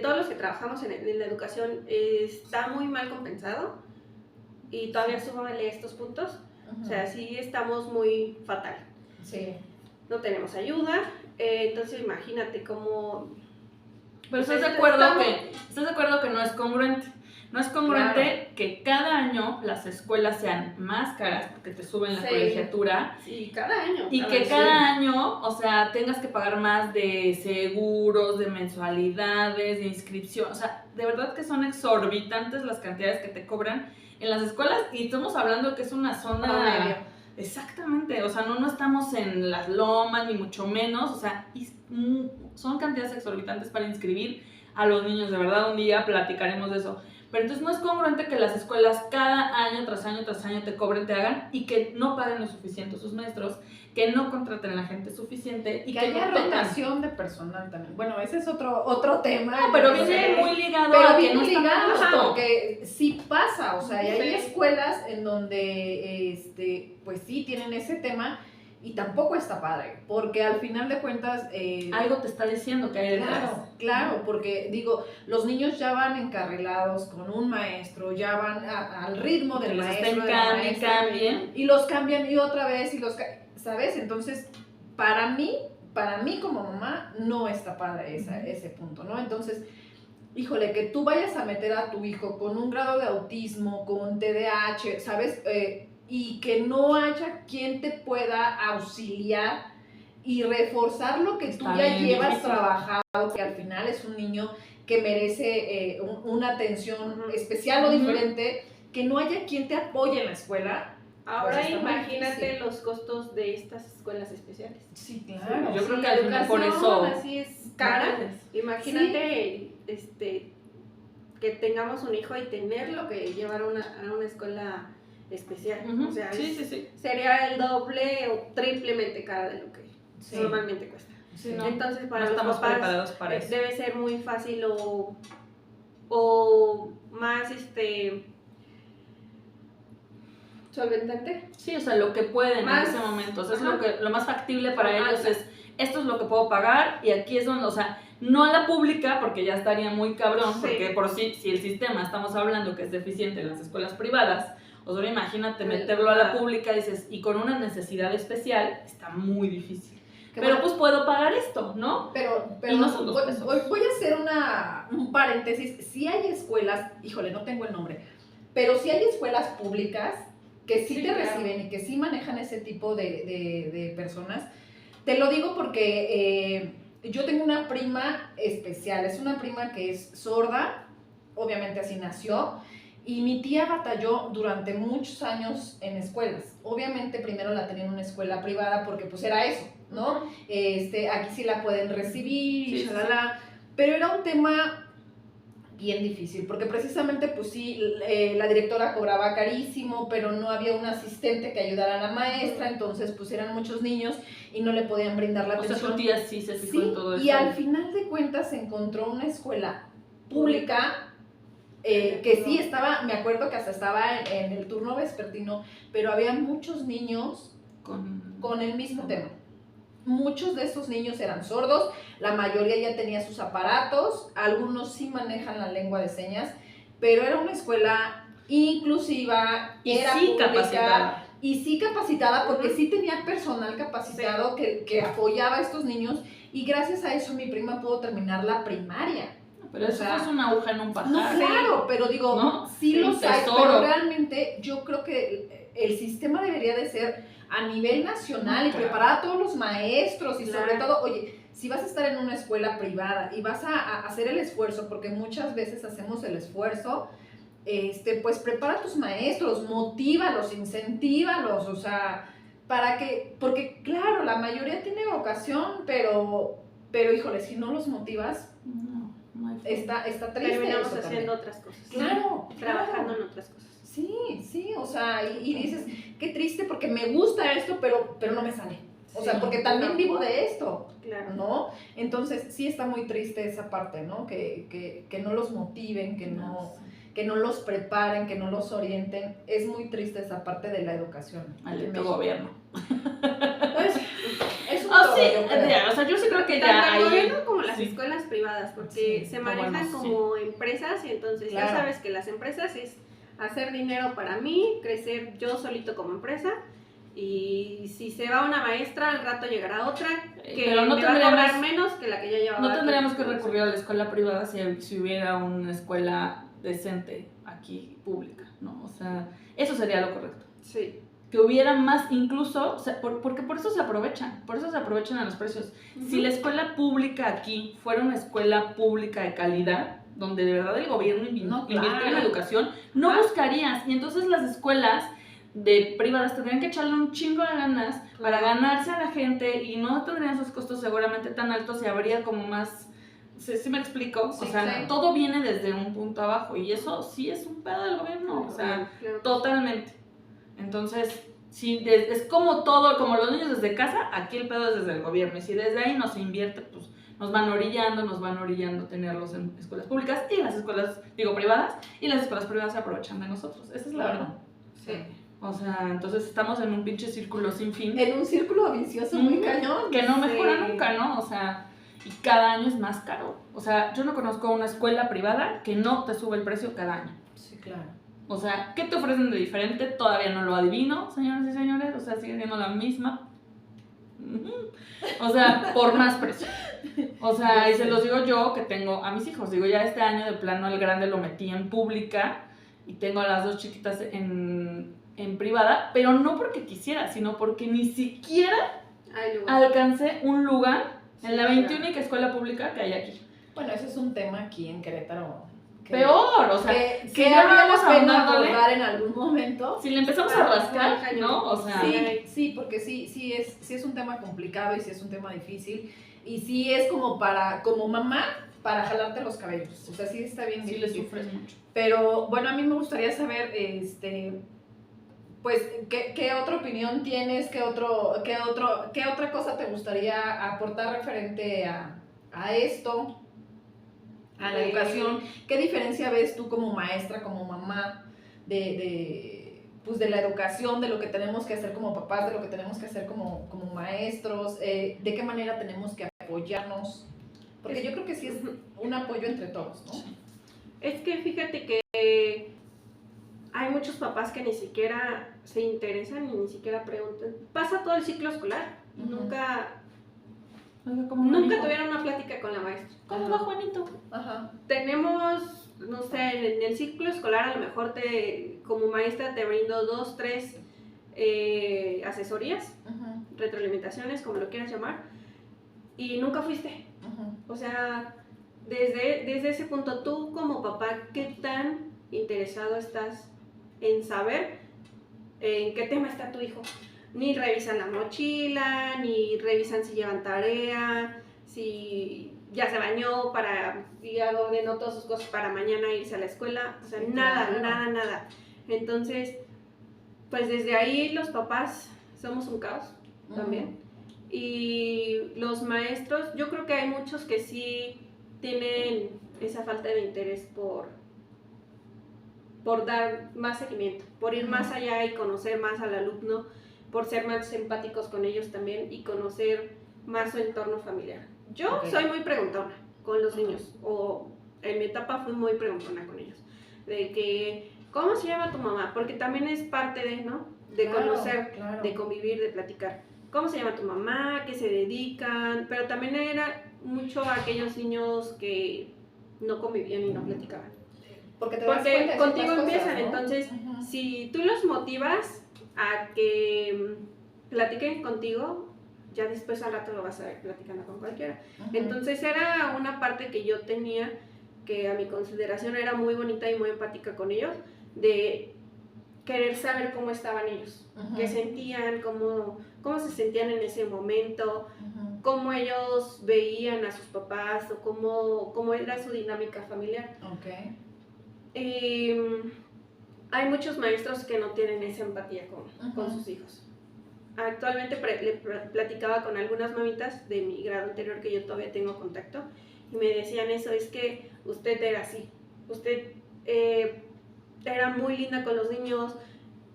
todos los que trabajamos en la educación está muy mal compensado y todavía súmale estos puntos. O sea, sí estamos muy fatal. Sí. No tenemos ayuda Entonces imagínate cómo... Pero O sea, ¿estás de acuerdo que no es congruente? No es congruente que cada año las escuelas sean más caras porque te suben la Sí. colegiatura Sí, cada año. y que cada año, o sea, tengas que pagar más de seguros, de mensualidades, de inscripción. O sea, de verdad que son exorbitantes las cantidades que te cobran en las escuelas y estamos hablando que es una zona... Promedio. Exactamente, o sea, no estamos en las lomas ni mucho menos, o sea, son cantidades exorbitantes para inscribir a los niños, de verdad un día platicaremos de eso. Pero entonces no es congruente que las escuelas cada año tras año tras año te cobren, te hagan y que no paguen lo suficiente a sus maestros, que no contraten a la gente suficiente y que que haya no tengan. rotación de personal también. Bueno, ese es otro tema. No, pero Entonces, viene muy ligado pero a que bien no está ligado, justo. porque sí pasa, o sea, y hay Sí. escuelas en donde, pues sí, tienen ese tema y tampoco está padre, porque al final de cuentas... Algo te está diciendo que hay detrás. Claro, porque digo, los niños ya van encarrilados con un maestro, ya van al ritmo Que del les maestro, estén de la cambie, maestra, cambien. y los cambian y otra vez, ¿sabes? Entonces, para mí como mamá, no está padre ese punto, ¿no? Entonces, híjole, que tú vayas a meter a tu hijo con un grado de autismo, con TDAH, ¿sabes? Y que no haya quien te pueda auxiliar y reforzar lo que tú Está ya bien llevas difícil. trabajado, que al final es un niño que merece una atención especial o Ujú. diferente, que no haya quien te apoye en la escuela. Ahora Pues está muy imagínate difícil. los costos de estas escuelas especiales. Sí, claro. Yo creo Sí, que al final por educación eso... así es cara. Imagínate que tengamos un hijo y tenerlo que llevar a una escuela especial. Ujú. O sea, Sí. sería el doble o triplemente cara de lo que Sí. normalmente cuesta. Sí. No. Entonces para No los estamos papás preparados para eso. debe ser muy fácil o más solventante. Sí, o sea, lo que pueden Más- en ese momento. O sea, es ajá. lo más factible para Ajá. ellos es, esto es lo que puedo pagar y aquí es donde, o sea, no a la pública porque ya estaría muy cabrón, Sí. porque por sí, si el sistema estamos hablando que es deficiente en las escuelas privadas, o sea, imagínate meterlo a la pública, dices, y con una necesidad especial, está muy difícil. Que Pero bueno, pues puedo pagar esto, ¿no? Pero Y no son 2 pesos. voy a hacer un paréntesis. Si hay escuelas, híjole, no tengo el nombre, pero si hay escuelas públicas que sí, Sí, te claro. reciben y que sí manejan ese tipo de personas. Te lo digo porque yo tengo una prima especial, es una prima que es sorda, obviamente así nació, y mi tía batalló durante muchos años en escuelas. Obviamente primero la tenía en una escuela privada porque pues era eso, ¿no? Aquí sí la pueden recibir, Sí, shalala, pero era un tema bien difícil, porque precisamente pues sí, la directora cobraba carísimo, pero no había un asistente que ayudara a la maestra, entonces pues eran muchos niños y no le podían brindar la O sea, atención. tu tía sí se fijó Sí, en todo eso. y al final de cuentas se encontró una escuela pública que sí estaba, me acuerdo que hasta estaba en el turno vespertino, pero había muchos niños con el mismo tema. Muchos de esos niños eran sordos, la mayoría ya tenía sus aparatos, algunos sí manejan la lengua de señas, pero era una escuela inclusiva, y era sí pública, capacitada. y sí capacitada porque Ujú. sí tenía personal capacitado que apoyaba a estos niños, y gracias a eso mi prima pudo terminar la primaria. Pero o eso sea, es una aguja en un pajar. No, claro, pero digo, ¿No? sí Sí, los hay, tesoro. pero realmente yo creo que el sistema debería de ser a nivel nacional y Claro. preparar a todos los maestros y Claro. sobre todo, oye, si vas a estar en una escuela privada y vas a hacer el esfuerzo, porque muchas veces hacemos el esfuerzo, pues prepara a tus maestros, motívalos, incentívalos, o sea, porque claro, la mayoría tiene vocación, pero híjole, si no los motivas, No hay forma. está triste. Terminamos eso haciendo también. otras cosas. Claro, Trabajando claro. en otras cosas. Sí, o sea, y dices, qué triste porque me gusta esto, pero no me sale. O sea, Sí, porque también claro. vivo de esto, Claro. ¿no? Entonces, sí está muy triste esa parte, ¿no? Que no los motiven, que no los preparen, que no los orienten. Es muy triste esa parte de la educación. Maldito gobierno. Es un Ah, todo, sí, yo creo. ya, o sea, yo sí creo que Tanto ya el hay... gobierno como las sí. escuelas privadas, porque Sí, se está manejan bueno, como empresas y entonces ya Claro. sabes que las empresas es hacer dinero para mí, crecer yo solito como empresa Y si se va una maestra, al rato llegará otra que Pero no me va a cobrar tendríamos- menos que la que ya llevaba. No aquí. tendríamos que recurrir a la escuela privada si hubiera una escuela decente aquí, pública, ¿no? O sea, eso sería lo correcto. Sí. Que hubiera más incluso, o sea, porque por eso se aprovechan a los precios. Si la escuela pública aquí fuera una escuela pública de calidad, donde de verdad el gobierno invirtiera en la educación, no buscarías. Y entonces las escuelas de privadas tendrían que echarle un chingo de ganas para ganarse a la gente y no tendrían sus costos seguramente tan altos y habría como más... ¿Sí me explico? Sí, o sea, sí. todo viene desde un punto abajo y eso sí es un pedo del gobierno, o sea, Claro. totalmente. Entonces, sí, es como todo, como los niños desde casa, aquí el pedo es desde el gobierno y si desde ahí no se invierte, pues nos van orillando tenerlos en escuelas públicas y las escuelas, privadas, y las escuelas privadas se aprovechan de nosotros, esa es la verdad. Sí. O sea, entonces estamos en un pinche círculo sin fin. En un círculo vicioso muy cañón. Que no mejora Sí. nunca, ¿no? O sea, y cada año es más caro. O sea, yo no conozco una escuela privada que no te sube el precio cada año. Sí, claro. O sea, ¿qué te ofrecen de diferente? Todavía no lo adivino, señoras y señores. O sea, sigue siendo la misma. O sea, por más precio. O sea, y se los digo yo que tengo a mis hijos. Digo, ya este año de plano el grande lo metí en pública y tengo a las dos chiquitas en privada, pero no porque quisiera, sino porque ni siquiera Hay lugar. alcancé un lugar en la Sí, 21 escuela pública que hay aquí. Bueno, ese es un tema aquí en Querétaro. Peor, o sea, que si habría ya la vamos pena ahondándole, abordar en algún momento. si le empezamos a Claro, rascar, cañón. ¿no? O sea, Sí, porque sí es un tema complicado y sí es un tema difícil. Y sí es como como mamá, para jalarte los cabellos. O sea, sí está bien sí le difícil. sufres mucho. Pero bueno, a mí me gustaría saber, pues, ¿qué otra opinión tienes? ¿Qué otra cosa te gustaría aportar referente a esto? A la educación. ¿Qué diferencia ves tú como maestra, como mamá, pues de la educación, de lo que tenemos que hacer como papás, de lo que tenemos que hacer como maestros? ¿De qué manera tenemos que apoyarnos? Porque yo creo que sí es un apoyo entre todos, ¿no? Es que fíjate que hay muchos papás que ni siquiera se interesan y ni siquiera preguntan. Pasa todo el ciclo escolar. Ujú. Nunca Nunca tuvieron una plática con la maestra. ¿Cómo va Juanito? Ajá. Tenemos, no sé, en el ciclo escolar a lo mejor como maestra te brindo 2, 3 asesorías, Ujú, retroalimentaciones, como lo quieras llamar, y nunca fuiste. ujú. O sea, desde ese punto, tú como papá, ¿qué tan interesado estás en saber en qué tema está tu hijo? Ni revisan la mochila, ni revisan si llevan tarea, si ya se bañó y ya ordenó todas sus cosas para mañana irse a la escuela. O sea, Sí, nada, claro. nada. Entonces, pues desde ahí los papás somos un caos también. Y los maestros, yo creo que hay muchos que sí tienen esa falta de interés por dar más seguimiento, por ir más allá y conocer más al alumno, por ser más empáticos con ellos también y conocer más su entorno familiar. Yo soy muy preguntona con los niños, o en mi etapa fui muy preguntona con ellos, de que, ¿cómo se llama tu mamá? Porque también es parte de, ¿no? De Claro, conocer, claro. de convivir, de platicar. ¿Cómo se llama tu mamá? ¿Qué se dedican? Pero también era mucho a aquellos niños que no convivían y no platicaban. Porque te das Porque cuenta de contigo ciertas cosas, empiezan, ¿no? entonces, Ujú. si tú los motivas a que platiquen contigo, ya después al rato lo vas a ver platicando con cualquiera. Ujú. Entonces era una parte que yo tenía, que a mi consideración era muy bonita y muy empática con ellos, de querer saber cómo estaban ellos, Ujú. qué sentían, cómo se sentían en ese momento, Ujú. cómo ellos veían a sus papás o cómo era su dinámica familiar. Ok. Hay muchos maestros que no tienen esa empatía con Ujú. sus hijos. Actualmente platicaba con algunas mamitas de mi grado anterior que yo todavía tengo contacto y me decían eso, es que usted era así, usted era muy linda con los niños,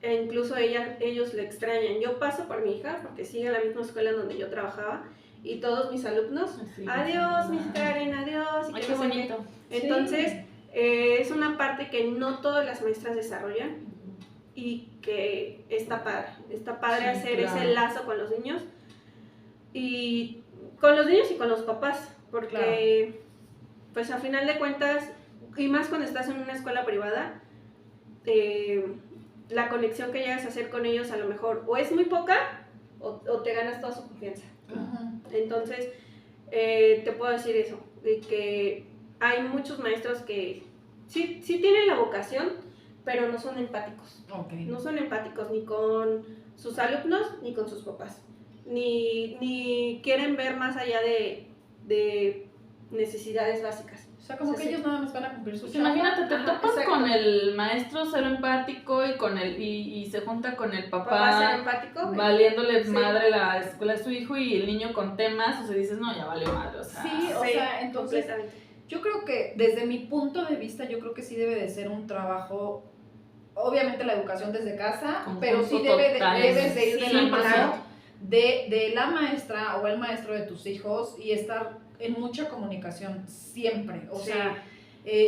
e incluso ellos le extrañan. Yo paso por mi hija porque sigue en la misma escuela en donde yo trabajaba y todos mis alumnos, Sí, adiós, sí. Miss Karen, adiós. y Ay, que qué no sé qué. bonito. Entonces, es una parte que no todas las maestras desarrollan y que está padre Sí, hacer claro. ese lazo con los niños y con los niños y con los papás, porque pues a final de cuentas, y más cuando estás en una escuela privada, la conexión que llegas a hacer con ellos a lo mejor o es muy poca o te ganas toda su confianza. Entonces, te puedo decir eso, de que hay muchos maestros que sí tienen la vocación, pero no son empáticos. No son empáticos ni con sus alumnos ni con sus papás. Ni quieren ver más allá de necesidades básicas. O sea, como que ellos nada más van a cumplir su Pues chamba. imagínate, te Ajá, topas exacto. con el maestro cero empático y con y se junta con el Papá ser papá empático. valiéndole Sí. madre la escuela de su hijo y el niño con temas, o sea, dices, no, ya vale madre, o sea. Sí, o sea, entonces, completamente. yo creo que desde mi punto de vista, yo creo que sí debe de ser un trabajo, obviamente la educación desde casa, Conjunto pero sí total, debes de ir de la 100%. mano de la maestra o el maestro de tus hijos y estar en mucha comunicación siempre, o Sí. sea,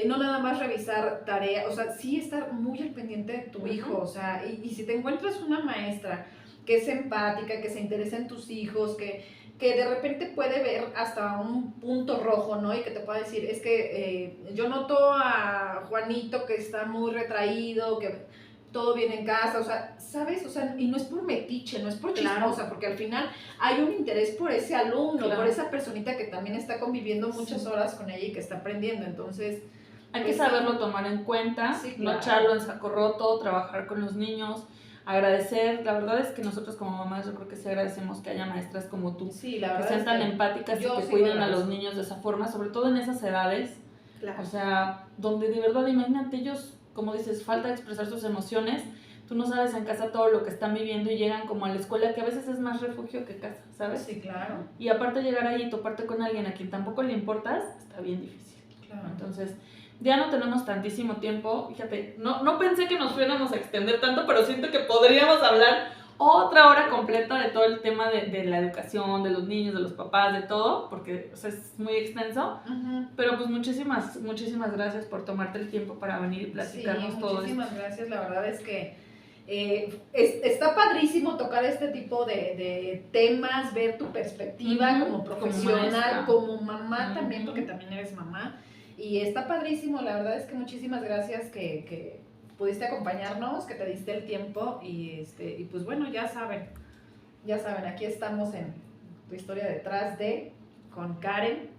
no nada más revisar tareas, o sea, sí estar muy al pendiente de tu hijo, o sea, y si te encuentras una maestra que es empática, que se interesa en tus hijos, que de repente puede ver hasta un punto rojo, ¿no? Y que te pueda decir, es que yo noto a Juanito que está muy retraído, que todo viene en casa, o sea, ¿sabes? O sea, y no es por metiche, no es por chismosa, porque al final hay un interés por ese alumno, Claro. por esa personita que también está conviviendo muchas horas con ella y que está aprendiendo, entonces... Hay que saberlo tomar en cuenta, Sí, no claro. echarlo en saco roto, trabajar con los niños, agradecer. La verdad es que nosotros como mamás yo creo que sí agradecemos que haya maestras como tú, Sí, la que verdad sean es tan que empáticas y yo que sí cuiden lo a los agradezco. niños de esa forma, sobre todo en esas edades. Claro. O sea, donde de verdad, imagínate, ellos, como dices, falta expresar sus emociones. Tú no sabes en casa todo lo que están viviendo y llegan como a la escuela, que a veces es más refugio que casa, ¿sabes? Sí, claro, Y aparte llegar ahí y toparte con alguien a quien tampoco le importas, está bien difícil. claro. Entonces, ya no tenemos tantísimo tiempo. Fíjate, no pensé que nos fuéramos a extender tanto, pero siento que podríamos hablar otra hora completa de todo el tema de la educación, de los niños, de los papás, de todo, porque o sea, es muy extenso. Pero pues muchísimas gracias por tomarte el tiempo para venir y platicarnos todo esto. Muchísimas gracias, la verdad es que está padrísimo tocar este tipo de temas, ver tu perspectiva como profesional, como mamá también, porque también eres mamá, y está padrísimo, la verdad es que muchísimas gracias que pudiste acompañarnos, que te diste el tiempo, y pues bueno, ya saben, aquí estamos en Tu Historia Detrás de, con Karen.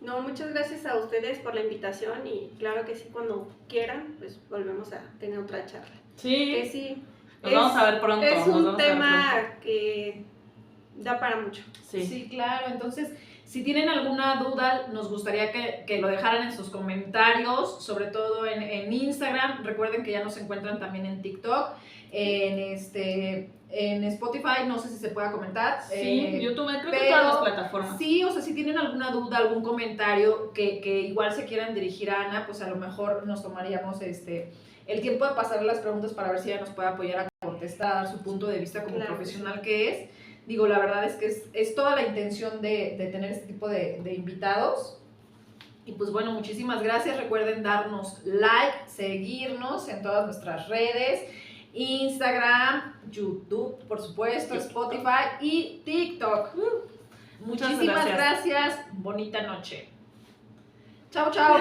No, muchas gracias a ustedes por la invitación y claro que sí, cuando quieran, pues volvemos a tener otra charla. Sí, Que sí. nos vamos a ver pronto. Es nos un vamos a ver tema pronto. que da para mucho. Sí. Claro, entonces, si tienen alguna duda, nos gustaría que lo dejaran en sus comentarios, sobre todo en Instagram. Recuerden que ya nos encuentran también en TikTok, en Spotify, no sé si se pueda comentar. Sí, YouTube, creo que pero todas las plataformas. Sí, o sea, si tienen alguna duda, algún comentario que igual se quieran dirigir a Ana, pues a lo mejor nos tomaríamos el tiempo de pasar las preguntas para ver si ella nos puede apoyar a contestar, a dar su punto de vista como profesional que es. Digo, la verdad es que es toda la intención de tener este tipo de invitados. Y pues bueno, muchísimas gracias. Recuerden darnos like, seguirnos en todas nuestras redes. Instagram, YouTube, por supuesto, Spotify y TikTok. Muchísimas gracias. Bonita noche. Chao, chao.